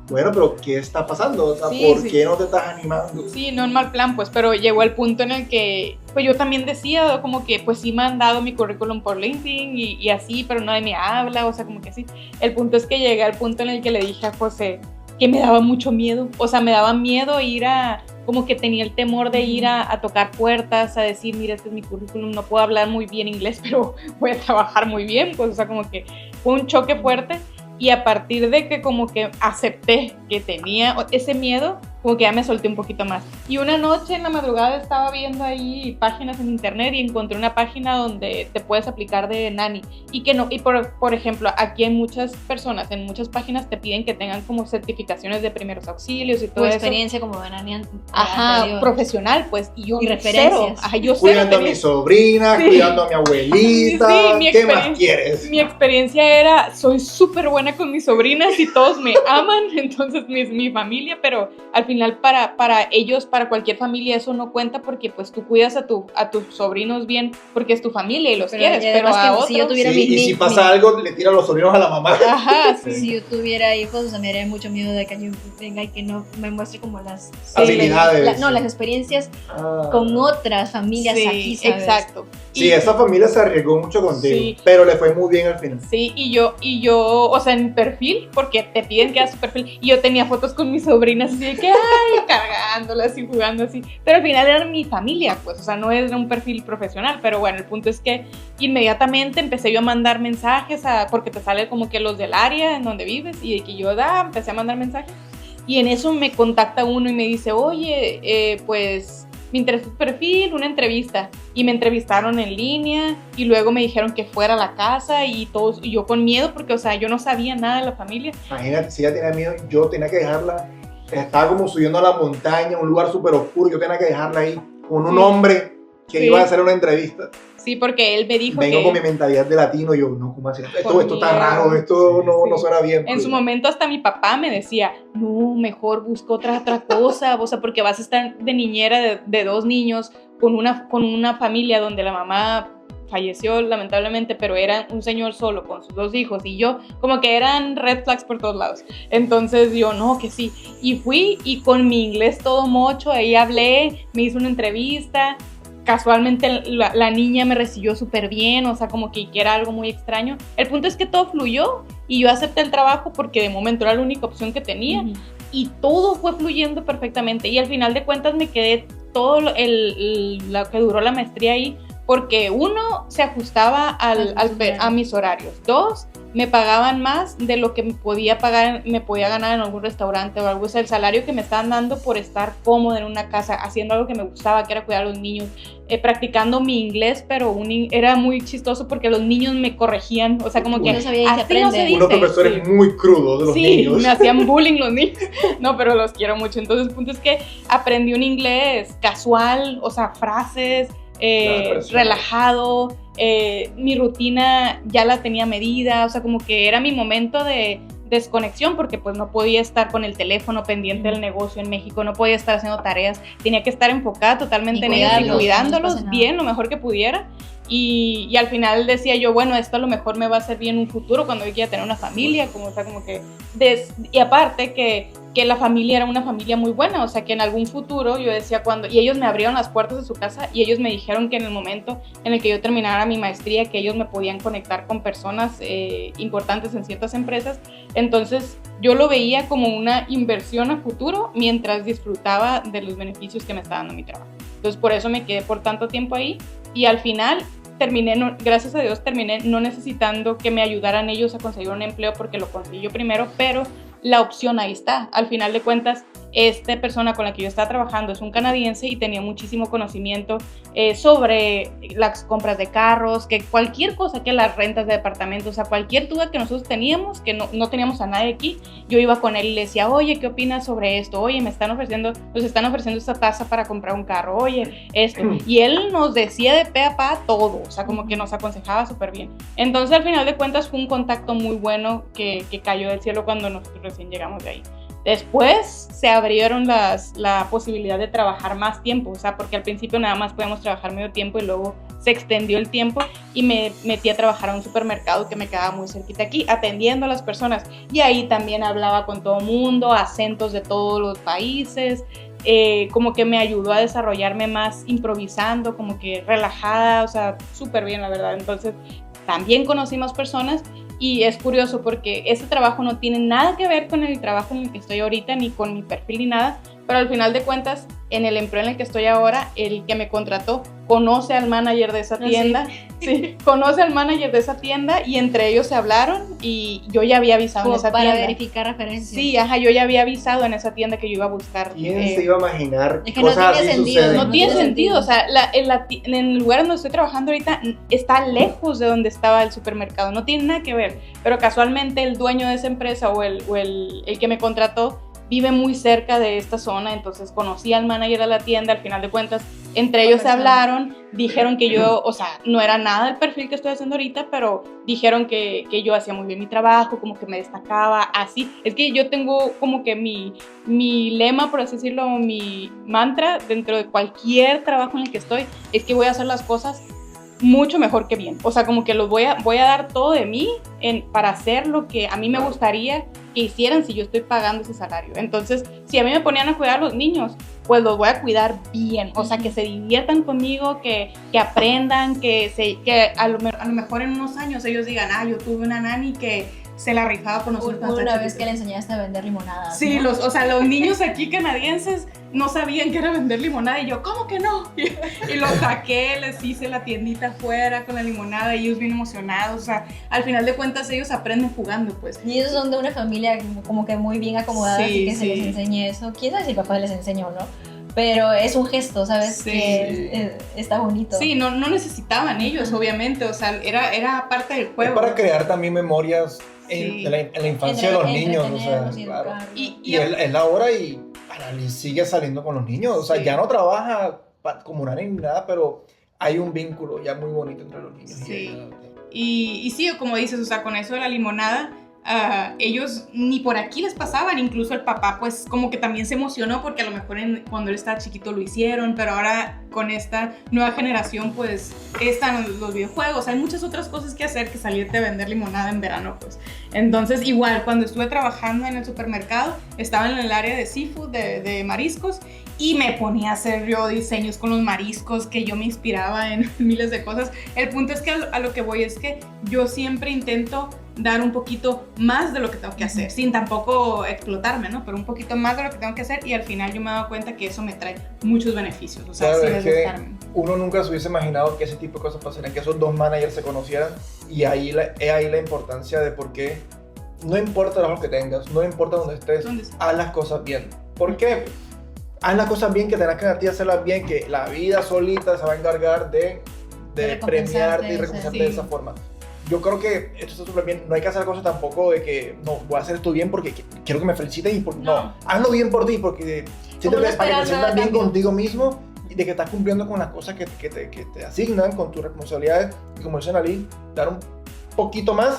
bueno, pero ¿qué está pasando? O sea, Sí, ¿por sí. qué no te estás animando? Sí, no en mal plan, pues, pero llegó el punto en el que, pues yo también decía, como que, pues sí me han dado mi currículum por LinkedIn y así, pero nadie me habla, o sea, como que sí. El punto es que llegué al punto en el que le dije a José que me daba mucho miedo, o sea, me daba miedo ir como que tenía el temor de ir a tocar puertas, a decir, mira, este es mi currículum, no puedo hablar muy bien inglés, pero voy a trabajar muy bien, pues, o sea, como que fue un choque fuerte. Y a partir de que como que acepté que tenía ese miedo, como que ya me solté un poquito más. Y una noche en la madrugada estaba viendo ahí páginas en internet y encontré una página donde te puedes aplicar de nanny. Y que no, y por ejemplo, aquí hay muchas personas, en muchas páginas te piden que tengan como certificaciones de primeros auxilios y Tu todo eso. experiencia como de nanny Ajá, anterior. profesional, pues. Y yo Y referencias. cero. Ajá, yo cero Cuidando a tenía. mi sobrina, Sí. cuidando a mi abuelita. Sí, mi ¿Qué más experiencia- quieres? Mi experiencia era, soy súper buena con mis sobrinas y todos me aman, entonces mi familia, pero al final para ellos, para cualquier familia eso no cuenta porque pues tú cuidas a tus sobrinos bien porque es tu familia y los quieres, y pero además a que otros... si yo tuviera Sí, y si pasa algo, le tira a los sobrinos a la mamá. Ajá, sí. Si yo tuviera hijos, o sea, me daría mucho miedo de que yo venga y que no me muestre como las Habilidades. las experiencies Ah. con otras familias Sí, aquí, ¿sabes? exacto. Sí, Y- esa familia se arriesgó mucho contigo, Sí. pero le fue muy bien al final. Sí, y yo, o sea, en perfil, porque te piden que hagas tu perfil, y yo tenía fotos con mis sobrinas así de que, ay, cargándolas y jugando así, pero al final eran mi familia, pues, o sea, no era un perfil profesional, pero bueno, el punto es que inmediatamente empecé yo a mandar mensajes, porque te sale como que los del área en donde vives, y de que yo empecé a mandar mensajes, y en eso me contacta uno y me dice, oye, pues... me interesó tu perfil, una entrevista. Y me entrevistaron en línea y luego me dijeron que fuera a la casa y yo con miedo porque, o sea, yo no sabía nada de la familia. Imagínate, si ella tenía miedo, yo tenía que dejarla, estaba como subiendo a la montaña, un lugar súper oscuro, yo tenía que dejarla ahí con un hombre que iba a hacer una entrevista. Sí, porque él me dijo Vengo con mi mentalidad de latino, yo, no, ¿cómo así? Esto está raro, esto no suena bien. En su momento hasta mi papá me decía, no, mejor busca otra cosa, o sea, porque vas a estar de niñera de 2 niños con una familia donde la mamá falleció lamentablemente, pero era un señor solo con sus 2 hijos y yo, como que eran red flags por todos lados. Entonces yo, no, que sí. Y fui y con mi inglés todo mocho, ahí hablé, me hizo una entrevista. Casualmente la niña me recibió súper bien, o sea, como que era algo muy extraño. El punto es que todo fluyó y yo acepté el trabajo porque de momento era la única opción que tenía y todo fue fluyendo perfectamente y al final de cuentas me quedé todo lo que duró la maestría ahí porque 1, se ajustaba a mis horarios, 2, me pagaban más de lo que me podía ganar en algún restaurante o algo. O sea, el salario que me estaban dando por estar cómoda en una casa, haciendo algo que me gustaba, que era cuidar a los niños, practicando mi inglés, pero era muy chistoso porque los niños me corregían, o sea, como que no sabía así no se dice. Unos profesores muy crudos de los niños. Sí, me hacían bullying los niños, no, pero los quiero mucho. Entonces, el punto es que aprendí un inglés casual, o sea, frases, relajado, mi rutina ya la tenía medida, o sea, como que era mi momento de desconexión porque pues no podía estar con el teléfono pendiente del negocio en México, no podía estar haciendo tareas, tenía que estar enfocada totalmente en ellos y cuidándolos bien, lo mejor que pudiera. Y al final decía yo, bueno, esto a lo mejor me va a servir en un futuro cuando yo quiera tener una familia, como, o sea, como que y aparte que la familia era una familia muy buena, o sea, que en algún futuro yo decía y ellos me abrieron las puertas de su casa y ellos me dijeron que en el momento en el que yo terminara mi maestría, que ellos me podían conectar con personas importantes en ciertas empresas. Entonces yo lo veía como una inversión a futuro mientras disfrutaba de los beneficios que me estaba dando mi trabajo. Entonces por eso me quedé por tanto tiempo ahí y al final gracias a Dios terminé no necesitando que me ayudaran ellos a conseguir un empleo porque lo conseguí yo primero, pero la opción ahí está. Al final de cuentas, esta persona con la que yo estaba trabajando es un canadiense y tenía muchísimo conocimiento sobre las compras de carros, que cualquier cosa, que las rentas de departamentos, o sea, cualquier duda que nosotros teníamos, que no teníamos a nadie aquí, yo iba con él y le decía, oye, ¿qué opinas sobre esto? Oye, nos están ofreciendo esta tasa para comprar un carro, oye, esto. Y él nos decía de pe a pa todo, o sea, como que nos aconsejaba súper bien. Entonces, al final de cuentas, fue un contacto muy bueno que cayó del cielo cuando nosotros recién llegamos de ahí. Después se abrieron la posibilidad de trabajar más tiempo, o sea, porque al principio nada más podíamos trabajar medio tiempo y luego se extendió el tiempo y me metí a trabajar a un supermercado que me quedaba muy cerquita aquí, atendiendo a las personas. Y ahí también hablaba con todo el mundo, acentos de todos los países, como que me ayudó a desarrollarme más improvisando, como que relajada, o sea, súper bien la verdad. Entonces también conocí más personas. Y es curioso porque ese trabajo no tiene nada que ver con el trabajo en el que estoy ahorita, ni con mi perfil ni nada, pero al final de cuentas, en el empleo en el que estoy ahora, el que me contrató conoce al manager de esa tienda, sí, conoce al manager de esa tienda y entre ellos se hablaron y yo ya había avisado en esa tienda. Para verificar referencias. Sí, yo ya había avisado en esa tienda que yo iba a buscar. ¿Quién se iba a imaginar que cosas no así tiene sentido, suceden? No tiene sentido, o sea, en el lugar donde estoy trabajando ahorita está lejos de donde estaba el supermercado, no tiene nada que ver, pero casualmente el dueño de esa empresa o el que me contrató vive muy cerca de esta zona, entonces conocí al manager de la tienda, al final de cuentas, entre ellos se hablaron, dijeron que yo, o sea, no era nada el perfil que estoy haciendo ahorita, pero dijeron que yo hacía muy bien mi trabajo, como que me destacaba, así. Es que yo tengo como que mi lema, por así decirlo, mi mantra dentro de cualquier trabajo en el que estoy, es que voy a hacer las cosas mucho mejor que bien. O sea, como que voy a dar todo de mí para hacer lo que a mí me gustaría que hicieran si yo estoy pagando ese salario. Entonces, si a mí me ponían a cuidar a los niños, pues los voy a cuidar bien. O sea, que se diviertan conmigo, que aprendan, que a lo mejor en unos años ellos digan, yo tuve una nani que se la rifaba con nosotros. Una vez que le enseñaste a vender limonada. Sí, ¿no? Los niños aquí canadienses no sabían que era vender limonada y yo, ¿cómo que no? Y los saqué, les hice la tiendita afuera con la limonada y ellos bien emocionados. O sea, al final de cuentas ellos aprenden jugando, pues. Y ellos son de una familia como que muy bien acomodada, sí, así que sí. se les enseñe eso. ¿Quién sabe si el papá les enseñó o no? pero es un gesto, ¿sabes? Sí. Que está bonito. Sí, no necesitaban ellos, obviamente, o sea, era parte del Es juego. para crear también memorias Sí. en la infancia de los niños, o sea, Entretenerlos y claro. educarlos. Y es la hora y sigue saliendo con los niños, o sea, Sí. ya no trabaja como una ni nada, pero hay un vínculo ya muy bonito entre los niños. Sí. Y ella. Y sí, como dices, o sea, con eso de la limonada, ellos ni por aquí les pasaban, incluso el papá pues como que también se emocionó porque a lo mejor cuando él estaba chiquito lo hicieron, pero ahora con esta nueva generación pues están los videojuegos, hay muchas otras cosas que hacer que salirte a vender limonada en verano pues. Entonces igual, cuando estuve trabajando en el supermercado, estaba en el área de seafood, de mariscos, y me ponía a hacer yo diseños con los mariscos, que yo me inspiraba en miles de cosas. El punto es que a lo que voy es que yo siempre intento dar un poquito más de lo que tengo que hacer, sin tampoco explotarme, ¿no? Pero un poquito más de lo que tengo que hacer, y al final yo me he dado cuenta que eso me trae muchos beneficios, o sea, Claro, sin es que desgastarme. uno nunca se hubiese imaginado que ese tipo de cosas pasaran, que esos dos managers se conocieran, y es ahí la importancia de por qué no importa lo que tengas, no importa dónde estés, ¿Dónde está? haz las cosas bien. ¿Por qué? Haz las cosas bien, que tengas que a ti hacerlas bien, que la vida solita se va a engargar de premiarte y recompensarte sí. de esa forma. Yo creo que esto está súper bien. No hay que hacer cosas tampoco de que no, voy a hacer esto bien porque quiero que me feliciten y no, hazlo bien por ti, porque Como no siéntete para que esperar te sientas nada a bien cambio. contigo mismo y de que estás cumpliendo con las cosas que te asignan, con tus responsabilidades, y como dice Nalí, dar un poquito más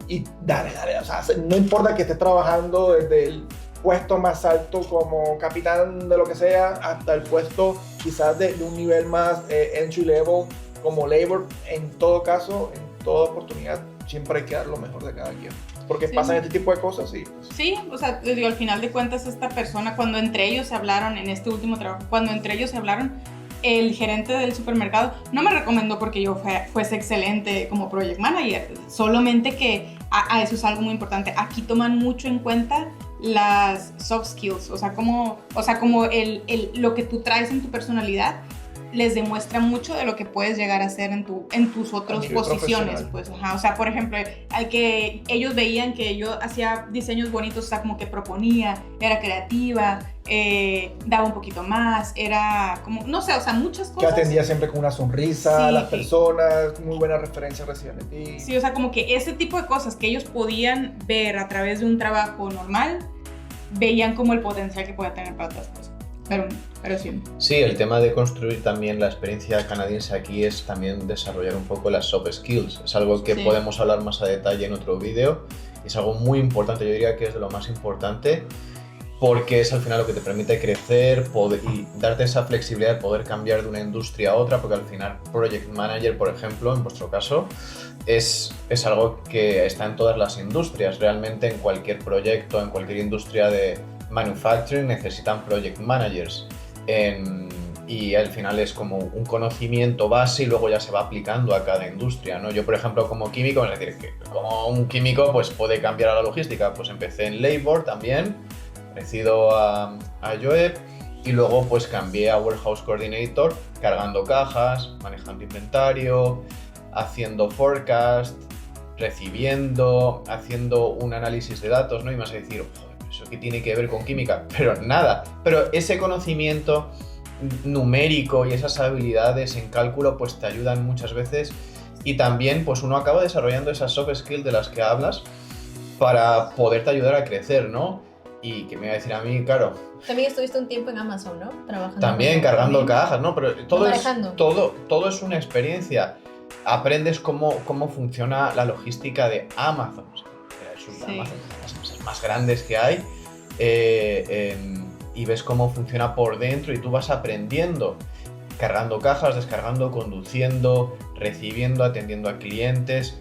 y dale, o sea, no importa que estés trabajando desde el puesto más alto como capitán de lo que sea hasta el puesto quizás de un nivel más entry level como labor. En todo caso, en toda oportunidad, siempre hay que dar lo mejor de cada quien, porque Sí. pasan este tipo de cosas y pues, Sí, o sea, te digo, al final de cuentas esta persona, cuando entre ellos se hablaron en este último trabajo, cuando entre ellos se hablaron, el gerente del supermercado no me recomendó porque yo fuese excelente como project manager, solamente que a eso es algo muy importante. Aquí toman mucho en cuenta las soft skills, o sea, como lo que tú traes en tu personalidad les demuestra mucho de lo que puedes llegar a hacer en tus otras nivel posiciones, profesional. pues, o sea, por ejemplo, al que ellos veían que yo hacía diseños bonitos, o sea, como que proponía, era creativa, daba un poquito más, era como, no sé, o sea, muchas que cosas. atendía siempre con una sonrisa a Sí, las sí. personas, muy buena referencia recién de ti. Sí, o sea, como que ese tipo de cosas que ellos podían ver a través de un trabajo normal, veían como el potencial que podía tener para otras cosas. Pero sí. Sí, el tema de construir también la experiencia canadiense aquí es también desarrollar un poco las soft skills. Es algo que Sí. podemos hablar más a detalle en otro vídeo. Es algo muy importante, yo diría que es de lo más importante, porque es al final lo que te permite crecer y darte esa flexibilidad de poder cambiar de una industria a otra, porque al final Project Manager, por ejemplo, en vuestro caso, es algo que está en todas las industrias. Realmente en cualquier proyecto, en cualquier industria de manufacturing necesitan Project Managers. Y al final es como un conocimiento base y luego ya se va aplicando a cada industria, ¿no? Yo, por ejemplo, como químico, es decir, que como un químico pues puede cambiar a la logística, pues empecé en Labor también, parecido a Joeb, y luego pues cambié a Warehouse Coordinator, cargando cajas, manejando inventario, haciendo forecast, recibiendo, haciendo un análisis de datos, ¿no? Y me vas a decir, joder, ¿eso qué tiene que ver con química? Pero nada, pero ese conocimiento numérico y esas habilidades en cálculo pues te ayudan muchas veces, y también pues uno acaba desarrollando esas soft skills de las que hablas para poderte ayudar a crecer, ¿no? Y que me iba a decir a mí, claro, También estuviste un tiempo en Amazon, ¿no? Trabajando. también cargando cajas, ¿no? Pero Manejando. todo es una experiencia. Aprendes cómo funciona la logística de Amazon. O sea, es una Sí. de las empresas más grandes que hay. Y ves cómo funciona por dentro y tú vas aprendiendo, cargando cajas, descargando, conduciendo, recibiendo, atendiendo a clientes,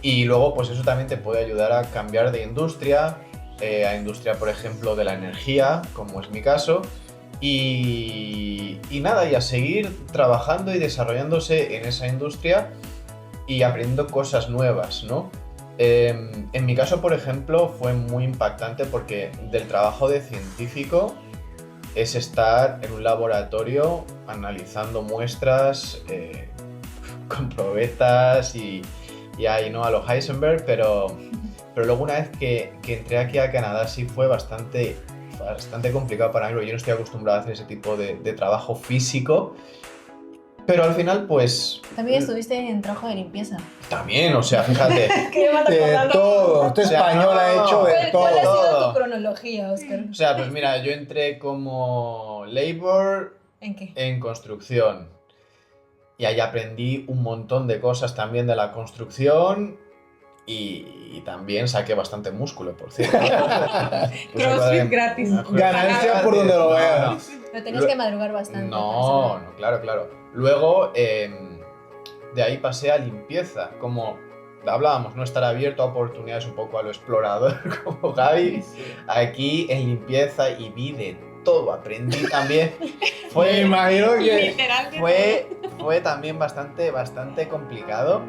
y luego pues eso también te puede ayudar a cambiar de industria, a industria por ejemplo de la energía, como es mi caso, y nada, y a seguir trabajando y desarrollándose en esa industria y aprendiendo cosas nuevas, ¿no? En mi caso, por ejemplo, fue muy impactante porque del trabajo de científico es estar en un laboratorio analizando muestras con probetas y ahí, ¿no? A lo Heisenberg, pero luego una vez que entré aquí a Canadá sí fue bastante bastante complicado para mí, porque yo no estoy acostumbrado a hacer ese tipo de trabajo físico. Pero al final, pues... También estuviste en trabajo de limpieza. También, o sea, fíjate. ¿Qué van a De contar? todo. Este O sea, español ha hecho de ¿Cuál ha todo. sido tu cronología, Oscar? O sea, pues mira, yo entré como labor ¿En qué? en construcción. Y ahí aprendí un montón de cosas también de la construcción. Y también saqué bastante músculo, por cierto. Pues CrossFit gratis. Ganancia por donde lo veas. Pero tenías que madrugar bastante. No, claro. Luego, de ahí pasé a limpieza. Como hablábamos, no estar abierto a oportunidades un poco a lo explorador, como Gaby. Aquí en limpieza y vi de todo. Aprendí también. Me imagino que... Literalmente. Fue también bastante complicado.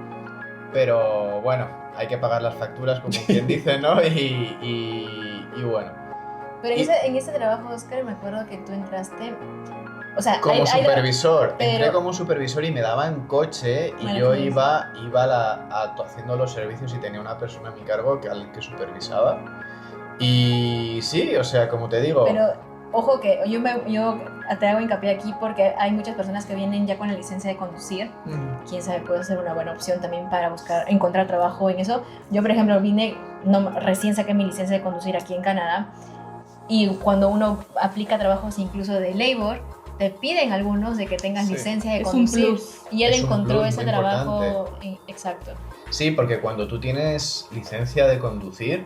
Pero bueno, hay que pagar las facturas, como quien dice, ¿no? Y bueno. Pero en ese trabajo, Oscar, me acuerdo que tú entraste. O sea, Como supervisor, pero- entré como supervisor y me daban coche y yo iba haciendo los servicios y tenía una persona a mi cargo al que supervisaba. Y sí, o sea, como te digo... Pero, ojo que yo te hago hincapié aquí porque hay muchas personas que vienen ya con la licencia de conducir. Quién sabe, puede ser una buena opción también para encontrar trabajo en eso. Yo, por ejemplo, recién saqué mi licencia de conducir aquí en Canadá. Y cuando uno aplica trabajos incluso de labor, te piden algunos de que tengas Sí. licencia de Es un conducir. plus. Y él Es un encontró plus ese muy trabajo. Exacto. Sí, porque cuando tú tienes licencia de conducir,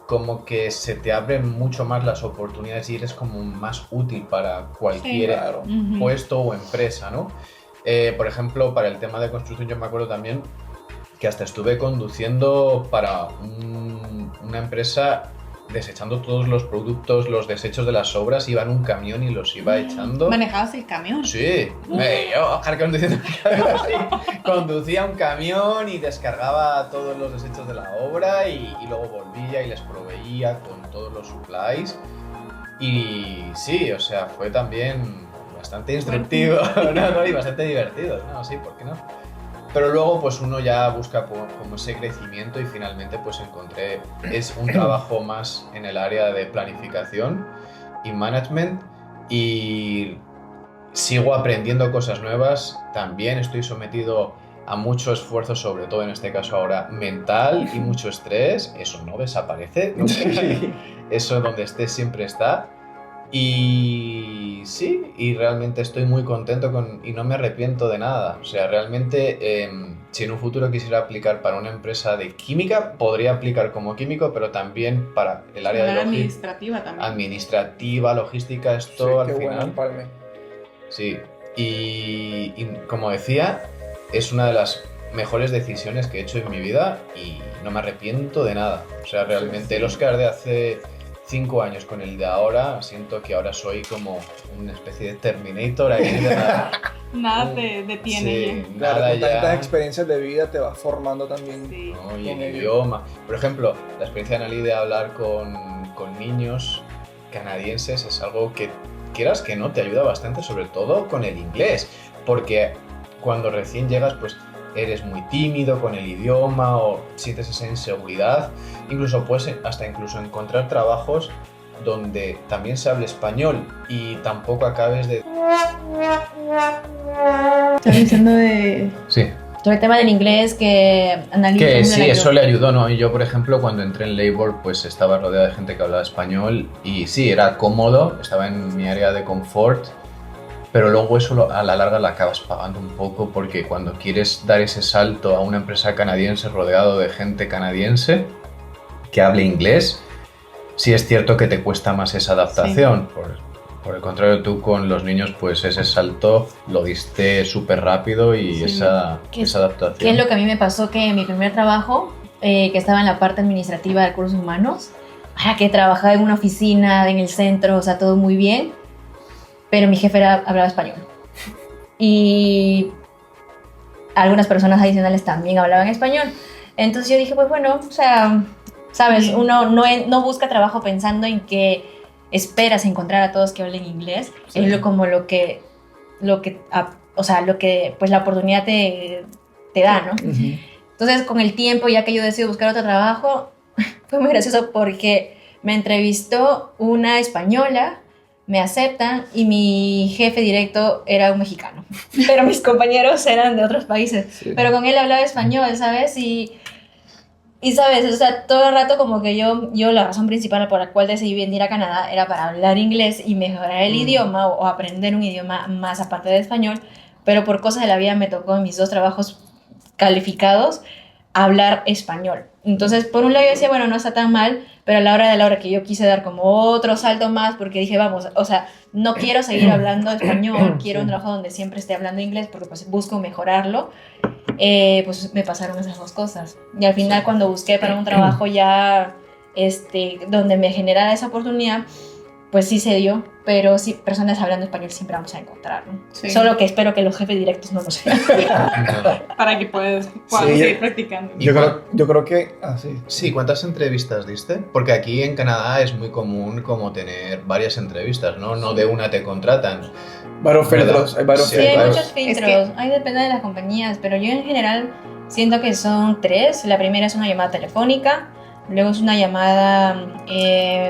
como que se te abren mucho más las oportunidades y eres como más útil para cualquier Sí, claro. Ujú. puesto o empresa, ¿no? Por ejemplo, para el tema de construcción yo me acuerdo también que hasta estuve conduciendo para una empresa desechando todos los productos, los desechos de las obras, iba en un camión y los iba echando. ¿Manejabas el camión? Sí, yo, Oscar, conduciendo sí, conducía un camión y descargaba todos los desechos de la obra y luego volvía y les proveía con todos los supplies. Y sí, o sea, fue también bastante instructivo ¿no? Y bastante divertido, ¿no? Sí, ¿por qué no? Pero luego pues uno ya busca como ese crecimiento y finalmente pues encontré, es un trabajo más en el área de planificación y management y sigo aprendiendo cosas nuevas, también estoy sometido a mucho esfuerzo, sobre todo en este caso ahora mental y mucho estrés, eso no desaparece, nunca. Eso donde estés siempre está. Y sí, y realmente estoy muy contento y no me arrepiento de nada. O sea, realmente si en un futuro quisiera aplicar para una empresa de química, podría aplicar como químico, pero también para el área de administrativa también. administrativa, logística, Sí, esto al qué bueno final. empalme. Sí, y como decía, es una de las mejores decisiones que he hecho en mi vida y no me arrepiento de nada. O sea, realmente el Oscar de hace 5 años con el de ahora, siento que ahora soy como una especie de Terminator ahí de nada. Nada te detiene. Sí, Claro, nada con tantas ya. experiencias de vida te vas formando también. Sí. ¿No? Y Con el ello. idioma. Por ejemplo, la experiencia de Annalí de hablar con niños canadienses es algo que, quieras que no, te ayuda bastante, sobre todo con el inglés. Porque cuando recién llegas, pues eres muy tímido con el idioma o sientes esa inseguridad. Incluso puedes hasta incluso encontrar trabajos donde también se hable español y tampoco acabes de... Estás diciendo de... Sí. Sobre el tema del inglés que analiza. Que sí, eso le ayudó, ¿no? Y yo, por ejemplo, cuando entré en Labor, pues estaba rodeado de gente que hablaba español y sí, era cómodo, estaba en mi área de confort, pero luego eso a la larga la acabas pagando un poco porque cuando quieres dar ese salto a una empresa canadiense rodeado de gente canadiense que hable inglés, sí es cierto que te cuesta más esa adaptación. Por el contrario, tú con los niños, pues ese salto lo diste súper rápido y Sí. esa adaptación. ¿Qué es lo que a mí me pasó? Que en mi primer trabajo, que estaba en la parte administrativa de recursos humanos, que trabajaba en una oficina, en el centro, o sea, todo muy bien, pero mi jefe hablaba español. Y algunas personas adicionales también hablaban español. Entonces yo dije, pues bueno, o sea, sabes, Bien. uno no busca trabajo pensando en que esperas encontrar a todos que hablen inglés. Sí. Es como lo que pues la oportunidad te da, ¿no? Entonces, con el tiempo, ya que yo decido buscar otro trabajo, fue muy gracioso porque me entrevistó una española, me aceptan y mi jefe directo era un mexicano. Pero mis compañeros eran de otros países. Sí. Pero con él hablaba español, ¿sabes? Y sabes, o sea, todo el rato como que yo la razón principal por la cual decidí venir a Canadá era para hablar inglés y mejorar el idioma o aprender un idioma más aparte de español, pero por cosas de la vida me tocó en mis 2 trabajos calificados hablar español. Entonces, por un lado yo decía, bueno, no está tan mal, pero a la hora que yo quise dar como otro salto más, porque dije, vamos, o sea, no quiero seguir hablando español, quiero un trabajo donde siempre esté hablando inglés, porque pues busco mejorarlo, pues me pasaron esas 2 cosas. Y al final cuando busqué para un trabajo ya, donde me generara esa oportunidad, pues sí se dio, pero sí, personas hablando español siempre vamos a encontrar, ¿no? Sí. Solo que espero que los jefes directos no lo sean. Para que puedas Sí, seguir practicando. Yo creo que... sí. Sí, ¿cuántas entrevistas diste? Porque aquí en Canadá es muy común como tener varias entrevistas, ¿no? No de una te contratan. Varios filtros, hay varios Sí, Sí, hay filtros. muchos filtros, ahí depende de las compañías, pero yo en general siento que son 3. La primera es una llamada telefónica, luego es una llamada,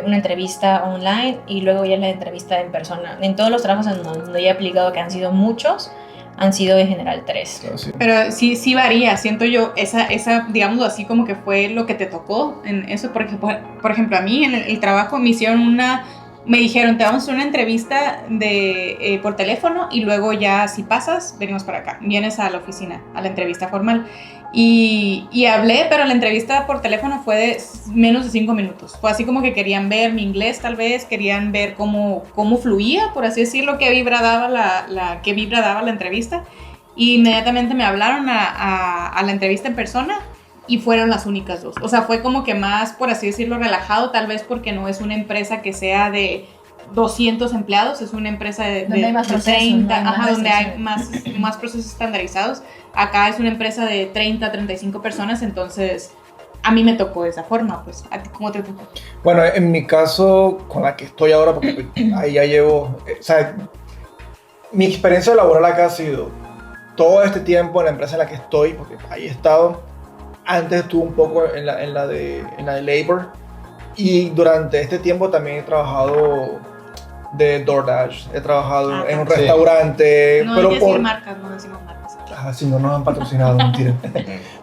una entrevista online y luego ya es la entrevista en persona. En todos los trabajos en donde he aplicado, que han sido muchos, han sido en general 3. Sí. Pero sí varía, siento yo, esa, digámoslo así, como que fue lo que te tocó en eso, porque, por ejemplo, a mí en el trabajo me dijeron, te vamos a hacer una entrevista por teléfono y luego ya si pasas, venimos para acá, vienes a la oficina, a la entrevista formal. Y hablé, pero la entrevista por teléfono fue de menos de 5 minutos. Fue así como que querían ver mi inglés, tal vez, querían ver cómo fluía, por así decirlo, qué vibra daba la entrevista. Y inmediatamente me hablaron a la entrevista en persona y fueron las únicas 2. O sea, fue como que más, por así decirlo, relajado, tal vez porque no es una empresa que sea de 200 empleados, es una empresa Donde hay más de procesos, 30, ¿no? Hay más donde hay restricciones. más procesos estandarizados. Acá es una empresa de 30, 35 personas, entonces a mí me tocó de esa forma, pues. ¿A ti cómo te tocó? Bueno, en mi caso, con la que estoy ahora, porque ahí ya llevo... o sea, mi experiencia laboral acá ha sido todo este tiempo en la empresa en la que estoy, porque ahí he estado. Antes estuve un poco en la de Labor. Y durante este tiempo también he trabajado de DoorDash. He trabajado en un sí. restaurante. No pero hay que decir marcas, no decimos marcas. Si no nos han patrocinado, mentira.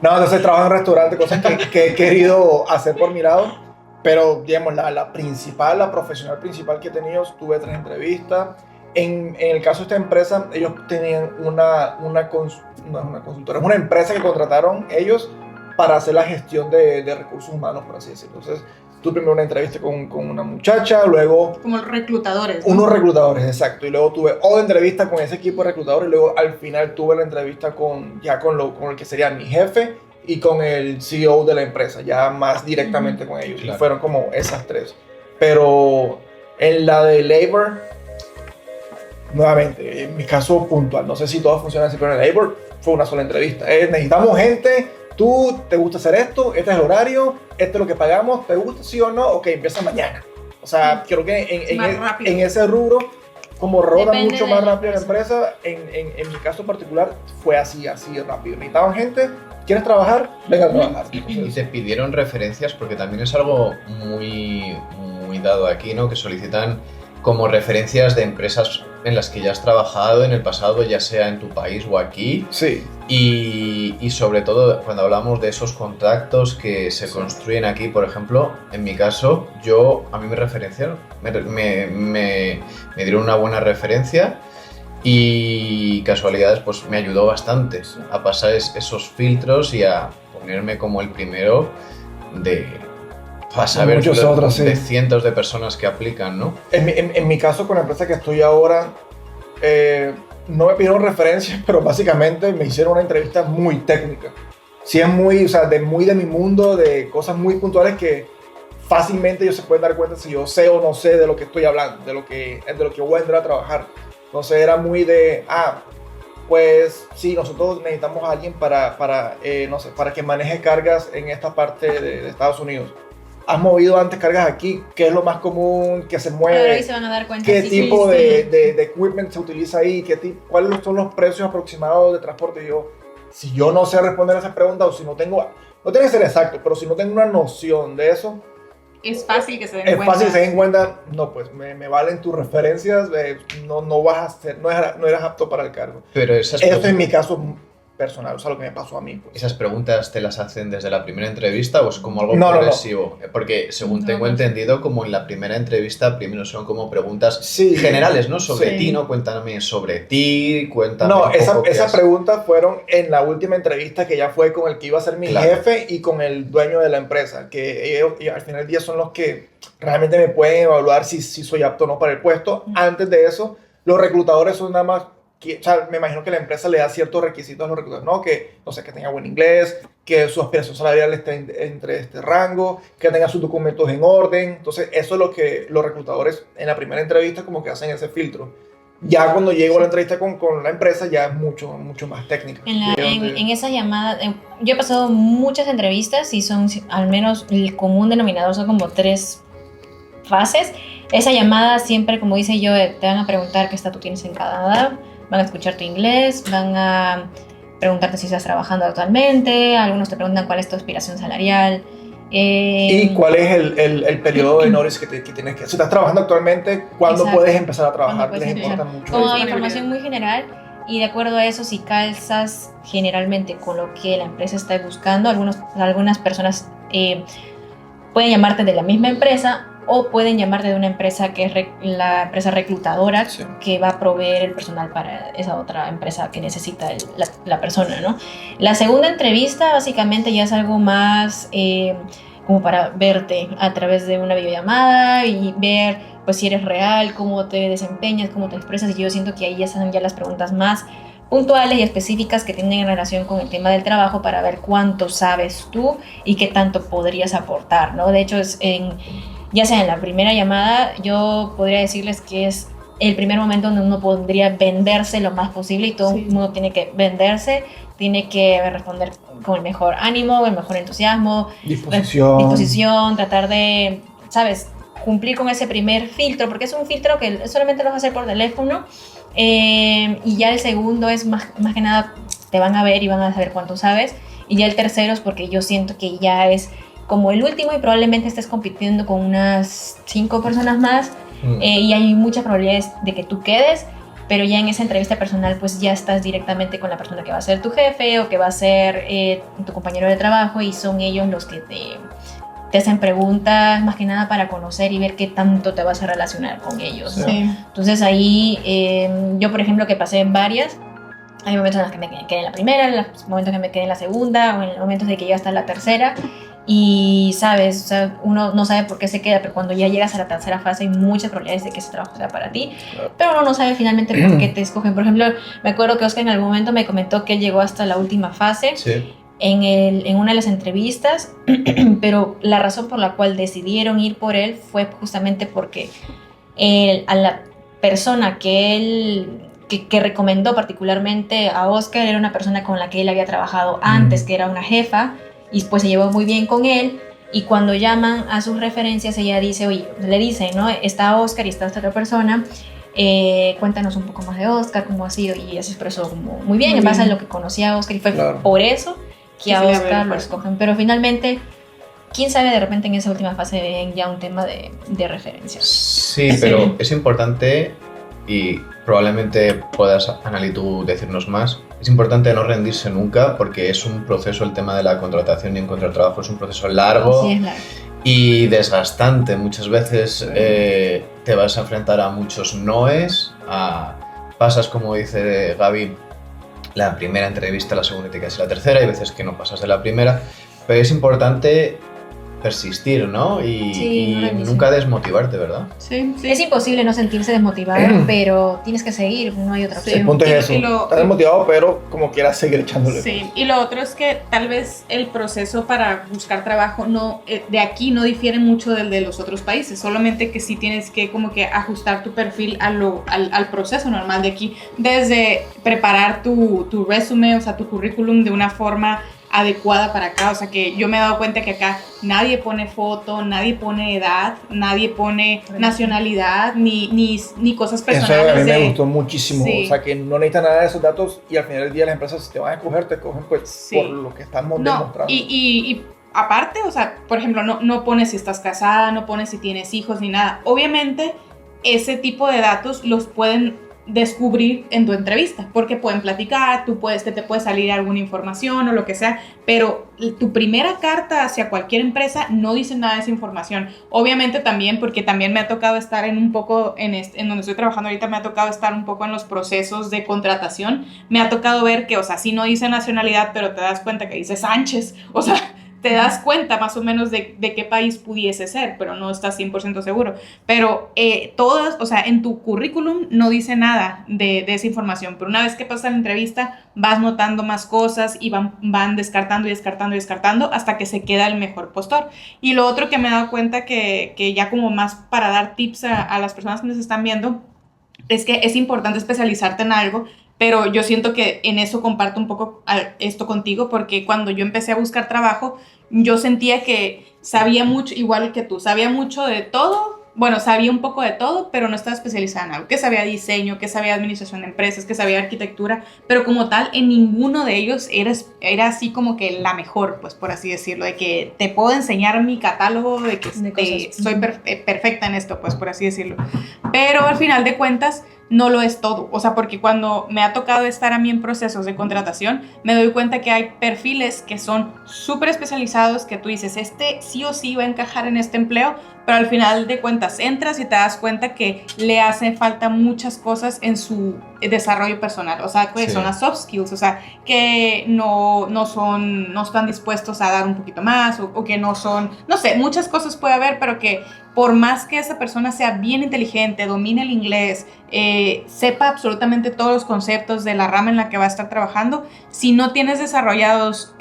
No, entonces trabajo en restaurante, cosas que he querido hacer por mi lado. Pero, digamos, la profesional principal que he tenido, tuve 3 entrevistas. En el caso de esta empresa, ellos tenían una consultora, es una empresa que contrataron ellos para hacer la gestión de recursos humanos, por así decirlo. Entonces, tuve primero una entrevista con una muchacha, luego Como reclutadores, ¿no? unos reclutadores, exacto, y luego tuve otra entrevista con ese equipo de reclutadores, y luego al final tuve la entrevista con el que sería mi jefe y con el CEO de la empresa, ya más directamente con ellos. Claro. Y fueron como esas 3. Pero en la de Labor, nuevamente, en mi caso puntual, no sé si todo funciona así, pero en Labor fue una sola entrevista. Necesitamos gente, tú te gusta hacer esto, este es el horario, esto es lo que pagamos, ¿te gusta sí o no? Ok, empieza mañana. O sea, creo que en ese rubro, como roda Depende mucho de más la rápido la empresa, en mi caso particular fue así rápido. Necesitaban gente, ¿quieres trabajar? Venga a trabajar. Y Entonces, te pidieron referencias porque también es algo muy, muy dado aquí, ¿no? Que solicitan como referencias de empresas en las que ya has trabajado en el pasado, ya sea en tu país o aquí. sí. Y sobre todo cuando hablamos de esos contactos que se construyen aquí, por ejemplo, en mi caso, a mí me referenciaron, me dieron una buena referencia y casualidades, pues me ayudó bastante a pasar esos filtros y a ponerme como el primero a saber Muchos otros, sí. de cientos de personas que aplican, ¿no? En mi caso, con la empresa que estoy ahora, no me pidieron referencias, pero básicamente me hicieron una entrevista muy técnica. Sí, es muy, o sea, muy de mi mundo, de cosas muy puntuales que fácilmente ellos se pueden dar cuenta si yo sé o no sé de lo que estoy hablando, de lo que voy a entrar a trabajar. Entonces era muy de, pues sí, nosotros necesitamos a alguien para que maneje cargas en esta parte de Estados Unidos. ¿Has movido antes cargas aquí? ¿Qué es lo más común que se mueve? Pero ahí se van a dar cuenta. ¿Qué sí, tipo sí, sí. de equipment se utiliza ahí? ¿Cuáles son los precios aproximados de transporte? Si yo no sé responder a esas preguntas o si no tiene que ser exacto, pero si no tengo una noción de eso, es fácil que se den Es cuenta. fácil que se den cuenta, no, pues me valen tus referencias, no vas a ser, no eras apto para el cargo. Pero esas Eso en mi caso personal, o sea, lo que me pasó a mí. Pues. ¿Esas preguntas te las hacen desde la primera entrevista o es como algo No. progresivo? Porque según tengo entendido, como en la primera entrevista, primero son como preguntas generales, ¿no? Sobre ti, ¿no? Cuéntame sobre ti, cuéntame No, un poco esas preguntas fueron en la última entrevista que ya fue con el que iba a ser mi jefe y con el dueño de la empresa, que ellos al final del día son los que realmente me pueden evaluar si soy apto o no para el puesto. Antes de eso, los reclutadores son nada más... o sea, me imagino que la empresa le da ciertos requisitos a los reclutadores, ¿no? Que, no sé, que tenga buen inglés, que su aspiración salarial esté entre este rango, que tenga sus documentos en orden. Entonces, eso es lo que los reclutadores en la primera entrevista como que hacen ese filtro. Ya cuando llego a la entrevista con la empresa, ya es mucho más técnica. En esa llamada, yo he pasado muchas entrevistas y son, al menos el común denominador son como 3 fases. Esa llamada siempre, como dice yo, te van a preguntar qué estatus tienes en Canadá, van a escuchar tu inglés, van a preguntarte si estás trabajando actualmente, algunos te preguntan cuál es tu aspiración salarial. ¿Y cuál es el periodo de notice que tienes que... Si estás trabajando actualmente, ¿cuándo puedes empezar a trabajar? Les importa mucho como eso. información muy general, y de acuerdo a eso, si calzas generalmente con lo que la empresa está buscando, algunas personas pueden llamarte de la misma empresa o pueden llamarte de una empresa que es la empresa reclutadora, que va a proveer el personal para esa otra empresa que necesita la persona, ¿no? La segunda entrevista básicamente ya es algo más como para verte a través de una videollamada y ver pues si eres real, cómo te desempeñas, cómo te expresas, y yo siento que ahí ya están ya las preguntas más puntuales y específicas que tienen relación con el tema del trabajo para ver cuánto sabes tú y qué tanto podrías aportar, ¿no? De hecho, ya sea en la primera llamada, yo podría decirles que es el primer momento donde uno podría venderse lo más posible y todo el mundo tiene que venderse, tiene que responder con el mejor ánimo, el mejor entusiasmo, disposición, tratar de, ¿sabes?, cumplir con ese primer filtro, porque es un filtro que solamente lo vas a hacer por teléfono, y ya el segundo es más que nada, te van a ver y van a saber cuánto sabes, y ya el tercero es porque yo siento que ya es como el último y probablemente estés compitiendo con unas 5 personas más, y hay muchas probabilidades de que tú quedes, pero ya en esa entrevista personal pues ya estás directamente con la persona que va a ser tu jefe o que va a ser tu compañero de trabajo, y son ellos los que te hacen preguntas más que nada para conocer y ver qué tanto te vas a relacionar con ellos, ¿no? Entonces ahí yo, por ejemplo, que pasé en varias, hay momentos en los que me quedé en la primera, momentos en que me quedé en la segunda, o en momentos de que ya está en la tercera. Y sabes, o sea, uno no sabe por qué se queda, pero cuando ya llegas a la tercera fase hay muchas probabilidades de que ese trabajo sea para ti, pero uno no sabe finalmente por qué te escogen. Por ejemplo, me acuerdo que Oscar en algún momento me comentó que él llegó hasta la última fase en una de las entrevistas, pero la razón por la cual decidieron ir por él fue justamente porque a la persona que recomendó particularmente a Oscar era una persona con la que él había trabajado antes, que era una jefa, y pues se llevó muy bien con él, y cuando llaman a sus referencias ella dice, oye, le dicen, ¿no? Está Oscar y está esta otra persona, cuéntanos un poco más de Oscar, cómo ha sido, y ella se expresó como muy bien en base a lo que conocía a Oscar, y fue por eso que a Oscar lo escogen, pero finalmente, quién sabe, de repente en esa última fase ven ya un tema de referencias. Sí, pero es importante, y probablemente puedas, Anali, tú decirnos más, es importante no rendirse nunca, porque es un proceso, el tema de la contratación y encontrar trabajo es un proceso largo, y desgastante. Muchas veces te vas a enfrentar a muchos noes, pasas, como dice Gaby, la primera entrevista, la segunda y te quedas en la tercera, hay veces que no pasas de la primera, pero es importante persistir, ¿no? Y nunca desmotivarte, ¿verdad? Sí. Es imposible no sentirse desmotivado, pero tienes que seguir, no hay otra opción. El punto es eso, estás desmotivado, pero como quieras seguir echándole. Sí, y lo otro es que tal vez el proceso para buscar trabajo de aquí no difiere mucho del de los otros países, solamente que sí tienes que como que ajustar tu perfil al proceso normal de aquí, desde preparar tu resumen, o sea, tu currículum de una forma adecuada para acá. O sea, que yo me he dado cuenta que acá nadie pone foto, nadie pone edad, nadie pone nacionalidad, ni cosas personales. Eso a mí me gustó muchísimo. O sea, que no necesitas nada de esos datos, y al final del día las empresas, si te van a escoger, te cogen pues por lo que estamos demostrando. Y aparte, o sea, por ejemplo, no pones si estás casada, no pones si tienes hijos ni nada. Obviamente, ese tipo de datos los pueden descubrir en tu entrevista, porque pueden platicar, que te puede salir alguna información o lo que sea, pero tu primera carta hacia cualquier empresa no dice nada de esa información. Obviamente también, porque también me ha tocado estar en donde estoy trabajando ahorita, me ha tocado estar un poco en los procesos de contratación, me ha tocado ver que, o sea, sí no dice nacionalidad, pero te das cuenta que dice Sánchez, o sea, te das cuenta más o menos de qué país pudiese ser, pero no estás 100% seguro. Pero todas, o sea, en tu currículum no dice nada de esa información, pero una vez que pasas la entrevista vas notando más cosas y van descartando y descartando y descartando hasta que se queda el mejor postor. Y lo otro que me he dado cuenta que ya como más para dar tips a las personas que nos están viendo, es que es importante especializarte en algo, pero yo siento que en eso comparto un poco esto contigo, porque cuando yo empecé a buscar trabajo, yo sentía que sabía mucho, igual que tú, sabía mucho de todo, bueno, sabía un poco de todo, pero no estaba especializada en algo, que sabía diseño, que sabía administración de empresas, que sabía arquitectura, pero como tal, en ninguno de ellos era así como que la mejor, pues por así decirlo, de que te puedo enseñar mi catálogo, de que soy perfecta en esto, pues por así decirlo. Pero al final de cuentas, no lo es todo, o sea, porque cuando me ha tocado estar a mí en procesos de contratación, me doy cuenta que hay perfiles que son súper especializados, que tú dices, sí o sí va a encajar en este empleo, pero al final de cuentas entras y te das cuenta que le hacen falta muchas cosas en su desarrollo personal, o sea, que son las soft skills, o sea, que no están dispuestos a dar un poquito más, o que no son, no sé, muchas cosas puede haber, pero que por más que esa persona sea bien inteligente, domine el inglés, sepa absolutamente todos los conceptos de la rama en la que va a estar trabajando, si no tienes desarrollados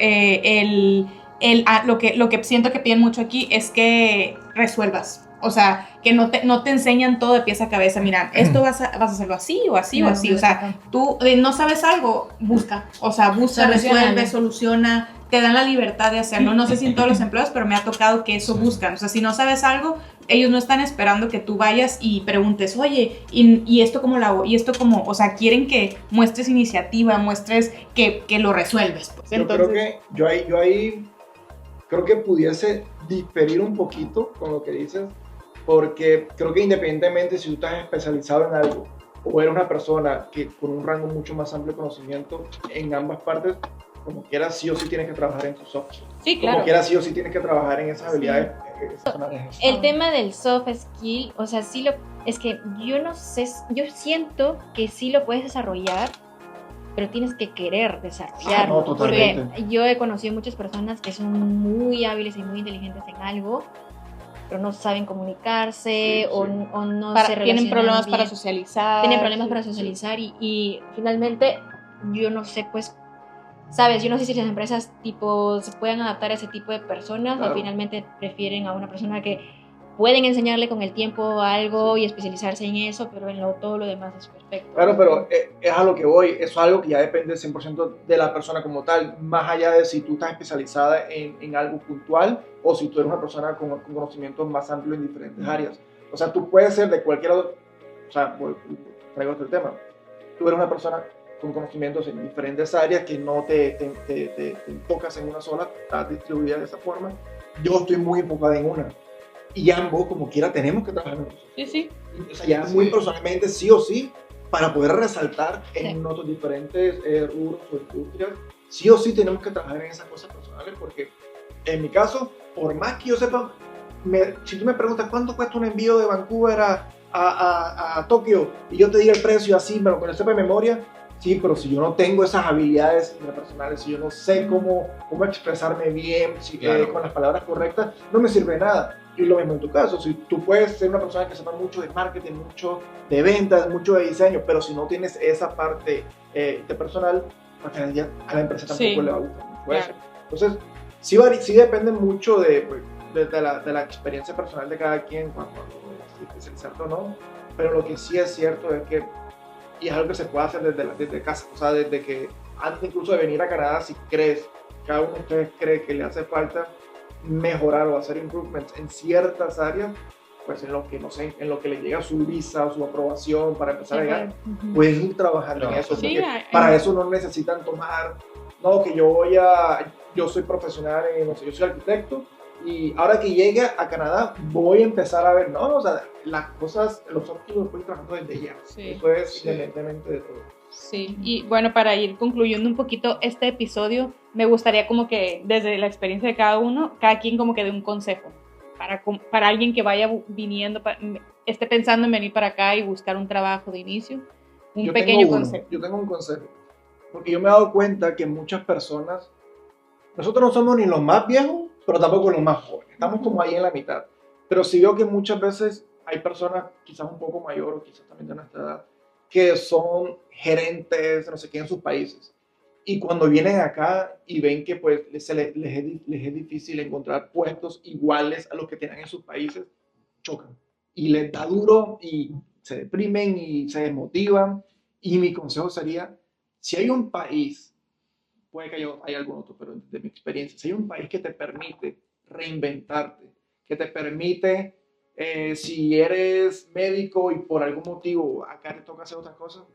lo que siento que piden mucho aquí es que resuelvas. O sea, que no te enseñan todo de pies a cabeza. Mira, esto vas a hacerlo así o así o así. O sea, tú no sabes algo, busca. O sea, resuelve, soluciona. Te dan la libertad de hacerlo. No sé si en todos los empleos, pero me ha tocado que eso buscan. O sea, si no sabes algo, ellos no están esperando que tú vayas y preguntes, oye, ¿y esto cómo lo hago? ¿Y esto cómo? O sea, quieren que muestres iniciativa, muestres que lo resuelves. Pues. Entonces, yo creo que yo ahí creo que pudiese diferir un poquito con lo que dices, porque creo que independientemente si tú estás especializado en algo o eres una persona que con un rango mucho más amplio de conocimiento en ambas partes, como quieras sí o sí tienes que trabajar en tus soft skills. Sí, claro. Como quieras sí o sí tienes que trabajar en esas habilidades personales. El tema del soft skill, o sea, es que yo no sé, yo siento que sí lo puedes desarrollar, pero tienes que querer desarrollarlo. No, totalmente. Porque yo he conocido muchas personas que son muy hábiles y muy inteligentes en algo, pero no saben comunicarse o no se relacionan tienen problemas bien. Para socializar. Tienen problemas para socializar y finalmente yo no sé, pues, ¿sabes? Yo no sé si las empresas tipo se pueden adaptar a ese tipo de personas Claro. o finalmente prefieren a una persona que pueden enseñarle con el tiempo algo y especializarse en eso, pero en todo lo demás es perfecto. Claro, pero es a lo que voy, eso es algo que ya depende 100% de la persona como tal, más allá de si tú estás especializada en algo puntual o si tú eres una persona con conocimientos más amplios en diferentes áreas. O sea, tú puedes ser de cualquier otro, o sea, traigo otro tema, tú eres una persona con conocimientos en diferentes áreas que no te enfocas en una sola, estás distribuida de esa forma. Yo estoy muy enfocada en una. Y ambos, como quiera, tenemos que trabajar en eso. Sí. O sea, ya muy personalmente, sí o sí, para poder resaltar en otros diferentes rubros o industrias, sí o sí tenemos que trabajar en esas cosas personales, porque en mi caso, por más que yo sepa, si tú me preguntas cuánto cuesta un envío de Vancouver a Tokio, y yo te diga el precio así, me lo sepa de memoria, sí, pero si yo no tengo esas habilidades interpersonales, si yo no sé cómo expresarme bien, Claro. con las palabras correctas, no me sirve de nada. Y lo mismo en tu caso, si tú puedes ser una persona que sepa mucho de marketing, mucho de ventas, mucho de diseño, pero si no tienes esa parte interpersonal, a la empresa tampoco le va a gustar mucho eso. Entonces, sí depende mucho de la experiencia personal de cada quien cuando especializarte o no, pero lo que sí es cierto es que, y es algo que se puede hacer desde casa, o sea, desde que antes incluso de venir a Canadá, si cada uno de ustedes cree que le hace falta mejorar o hacer improvements en ciertas áreas, pues en lo que no sé, en lo que le llega su visa o su aprobación para empezar a llegar, pueden ir trabajando en eso, porque para eso no necesitan tomar, no, que yo yo soy profesional en, no sé, yo soy arquitecto, y ahora que llegue a Canadá voy a empezar a ver, no, o sea, las cosas, los objetivos los voy trabajando desde ya. Sí. Eso es Sí. independientemente de todo. Sí, y bueno, para ir concluyendo un poquito este episodio, me gustaría como que desde la experiencia de cada uno, cada quien como que dé un consejo para alguien que vaya viniendo, esté pensando en venir para acá y buscar un trabajo de inicio, un Yo pequeño tengo uno, consejo. yo tengo un consejo, porque yo me he dado cuenta que muchas personas, nosotros no somos ni los más viejos, pero tampoco los más jóvenes, estamos como ahí en la mitad, pero sí veo que muchas veces hay personas quizás un poco mayores o quizás también de nuestra edad, que son gerentes, no sé qué, en sus países, y cuando vienen acá y ven que pues les es difícil encontrar puestos iguales a los que tienen en sus países, chocan y les da duro y se deprimen y se desmotivan. Y mi consejo sería, si hay un país, puede que haya algún otro, pero de mi experiencia, si hay un país que te permite reinventarte, que te permite, si eres médico y por algún motivo acá te toca hacer otras cosas,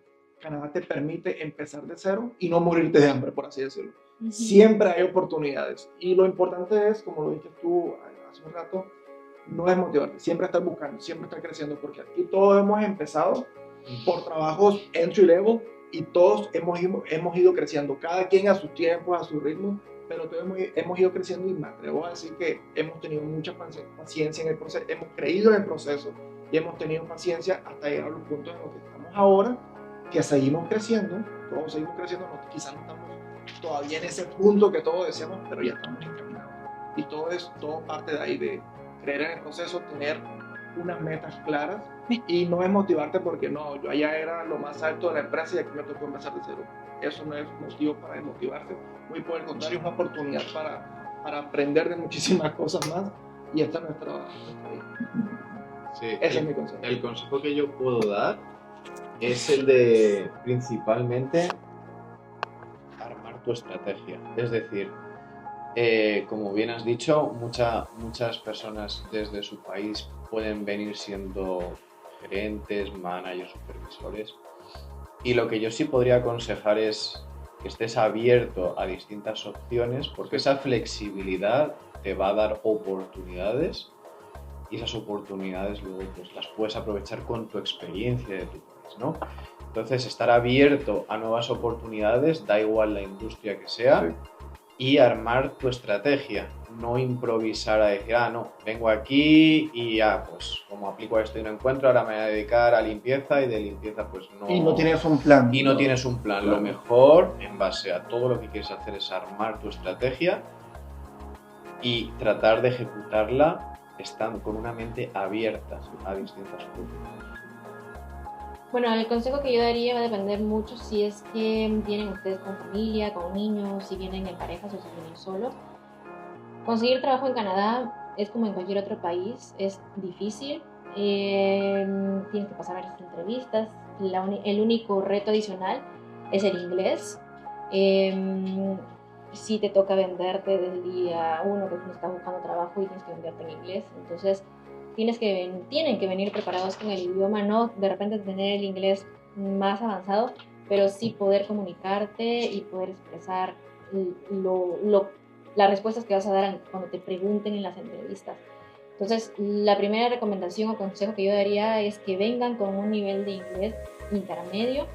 Canadá te permite empezar de cero y no morirte de hambre, por así decirlo. Ujú. Siempre hay oportunidades. Y lo importante es, como lo dijiste tú hace un rato, no es motivarte, siempre estar buscando, siempre estar creciendo, porque aquí todos hemos empezado por trabajos entry level y todos hemos ido creciendo, cada quien a sus tiempos, a su ritmo, pero todos hemos ido creciendo y me atrevo a decir que hemos tenido mucha paciencia en el proceso, hemos creído en el proceso y hemos tenido paciencia hasta llegar a los puntos en los que estamos ahora, que seguimos creciendo, todos seguimos creciendo, quizás no estamos todavía en ese punto que todos deseamos, pero ya estamos encaminados. Y todo parte de ahí, de creer en el proceso, tener unas metas claras y no es motivarte porque no, yo allá era lo más alto de la empresa y aquí me tocó empezar de cero. Eso no es motivo para desmotivarte, muy por el contrario, es una oportunidad para aprender de muchísimas cosas más y esta es nuestra vida. Sí, Ese es mi consejo. el consejo que yo puedo dar es el de principalmente armar tu estrategia. Es decir, como bien has dicho, muchas personas desde su país pueden venir siendo gerentes, managers, supervisores. Y lo que yo sí podría aconsejar es que estés abierto a distintas opciones, porque esa flexibilidad te va a dar oportunidades y esas oportunidades luego pues, las puedes aprovechar con tu experiencia de tu país, ¿no? Entonces, estar abierto a nuevas oportunidades, da igual la industria que sea, Sí. y armar tu estrategia, no improvisar a decir, no, vengo aquí y pues como aplico esto y no encuentro, ahora me voy a dedicar a limpieza y de limpieza pues no... Y no tienes un plan. Y no tienes un plan. Claro. Lo mejor, en base a todo lo que quieres hacer, es armar tu estrategia y tratar de ejecutarla estando con una mente abierta a distintas oportunidades. Bueno, el consejo que yo daría va a depender mucho si es que vienen ustedes con familia, con niños, si vienen en parejas o si vienen solos. Conseguir trabajo en Canadá es como en cualquier otro país, es difícil. Tienes que pasar varias entrevistas. El único reto adicional es el inglés. Si te toca venderte desde el día uno que tú estás buscando trabajo y tienes que venderte en inglés, entonces tienen que venir preparados con el idioma, no de repente tener el inglés más avanzado, pero sí poder comunicarte y poder expresar las respuestas que vas a dar cuando te pregunten en las entrevistas. Entonces, la primera recomendación o consejo que yo daría es que vengan con un nivel de inglés intermedio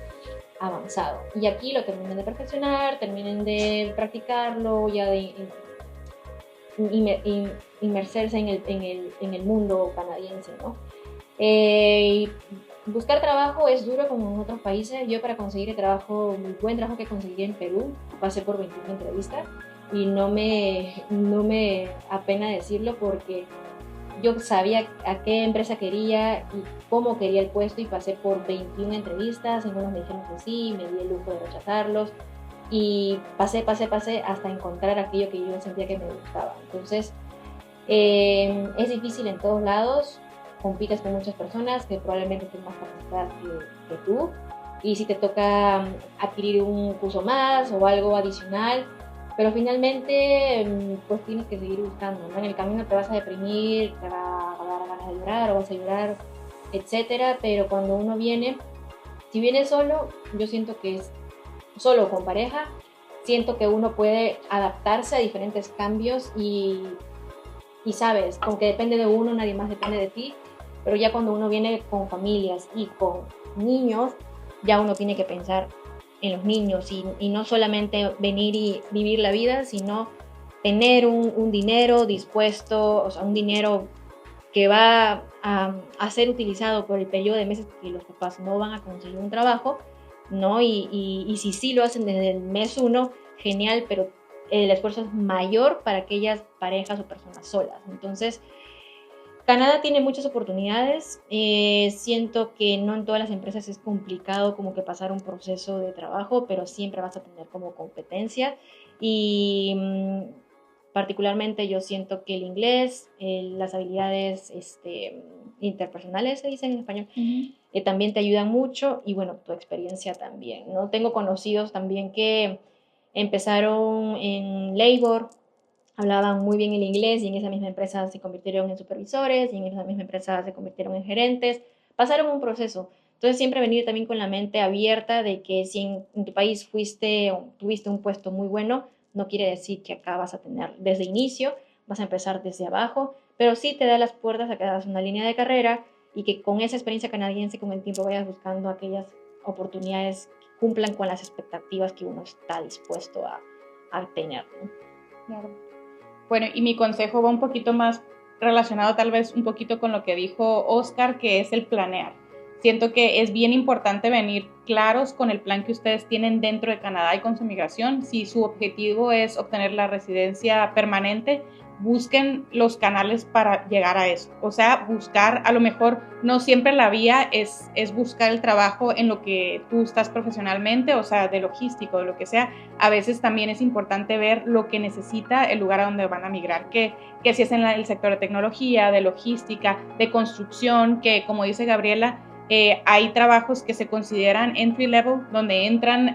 avanzado. Y aquí lo terminen de perfeccionar, terminen de practicarlo, ya de inmersarse en el mundo canadiense, ¿no? Buscar trabajo es duro como en otros países. Yo para conseguir el buen trabajo que conseguí en Perú, pasé por 21 entrevistas y no me apena decirlo porque yo sabía a qué empresa quería y cómo quería el puesto y pasé por 21 entrevistas, algunos me dijeron que sí, me di el lujo de rechazarlos y pasé hasta encontrar aquello que yo sentía que me gustaba. Entonces, es difícil en todos lados, compites con muchas personas que probablemente estén más capacitadas que tú y si te toca adquirir un curso más o algo adicional, pero finalmente pues tienes que seguir buscando, ¿no? En el camino te vas a deprimir, te va a dar ganas de llorar o vas a llorar, etcétera, pero cuando uno viene, si viene solo, yo siento que es solo o con pareja, siento que uno puede adaptarse a diferentes cambios y sabes, con que depende de uno, nadie más depende de ti, pero ya cuando uno viene con familias y con niños, ya uno tiene que pensar en los niños y no solamente venir y vivir la vida, sino tener un dinero dispuesto, o sea, un dinero que va a ser utilizado por el periodo de meses que los papás no van a conseguir un trabajo, ¿no? Y si sí lo hacen desde el mes 1, genial, pero el esfuerzo es mayor para aquellas parejas o personas solas. Entonces, Canadá tiene muchas oportunidades. Siento que no en todas las empresas es complicado como que pasar un proceso de trabajo, pero siempre vas a tener como competencia. Y particularmente yo siento que el inglés, las habilidades interpersonales, se dicen en español, también te ayudan mucho. Y bueno, tu experiencia también, ¿no? Tengo conocidos también que empezaron en labor, hablaban muy bien el inglés y en esa misma empresa se convirtieron en supervisores y en esa misma empresa se convirtieron en gerentes, pasaron un proceso. Entonces siempre venir también con la mente abierta de que si en tu país tuviste un puesto muy bueno, no quiere decir que acá vas a tener desde inicio, vas a empezar desde abajo, pero sí te da las puertas a que hagas una línea de carrera y que con esa experiencia canadiense con el tiempo vayas buscando aquellas oportunidades que cumplan con las expectativas que uno está dispuesto a tener, ¿no? Claro. Bueno, y mi consejo va un poquito más relacionado tal vez un poquito con lo que dijo Oscar, que es el planear. Siento que es bien importante venir claros con el plan que ustedes tienen dentro de Canadá y con su migración. Si su objetivo es obtener la residencia permanente, busquen los canales para llegar a eso. O sea, buscar, a lo mejor no siempre la vía es buscar el trabajo en lo que tú estás profesionalmente, o sea, de logístico, de lo que sea. A veces también es importante ver lo que necesita el lugar a donde van a migrar, que si es en el sector de tecnología, de logística, de construcción, que como dice Gabriela, hay trabajos que se consideran entry level, donde entran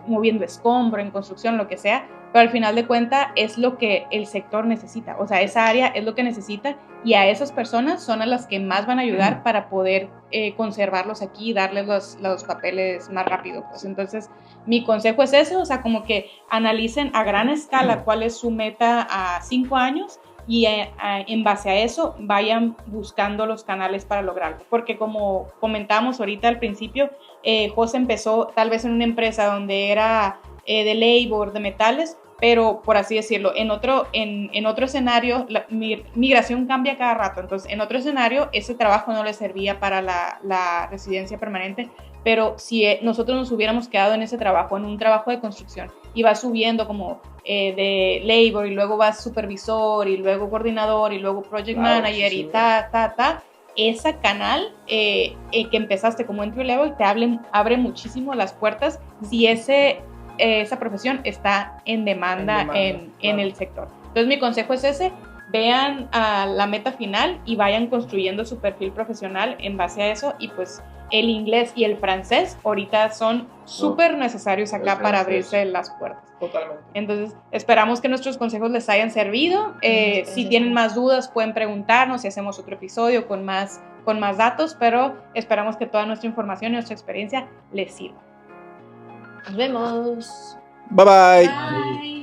moviendo escombro, en construcción, lo que sea, pero al final de cuentas es lo que el sector necesita, o sea, esa área es lo que necesita y a esas personas son a las que más van a ayudar para poder conservarlos aquí y darles los papeles más rápido. Pues entonces mi consejo es ese, o sea, como que analicen a gran escala cuál es su meta a 5 años y en base a eso vayan buscando los canales para lograrlo, porque como comentábamos ahorita al principio, José empezó tal vez en una empresa donde era de labor, de metales, pero por así decirlo, en otro escenario, la migración cambia cada rato, entonces en otro escenario ese trabajo no le servía para la residencia permanente, pero si nosotros nos hubiéramos quedado en ese trabajo, en un trabajo de construcción, y va subiendo como de labor, y luego vas supervisor, y luego coordinador, y luego project manager, sí, y ese canal que empezaste como entry level te abre muchísimo las puertas si esa profesión está en demanda en el sector. Entonces mi consejo es ese, vean a la meta final y vayan construyendo su perfil profesional en base a eso, y pues el inglés y el francés ahorita son súper necesarios acá para abrirse las puertas. Totalmente. Entonces esperamos que nuestros consejos les hayan servido. Si tienen más dudas pueden preguntarnos y hacemos otro episodio con más datos, pero esperamos que toda nuestra información y nuestra experiencia les sirva. Nos vemos. Bye bye. Bye.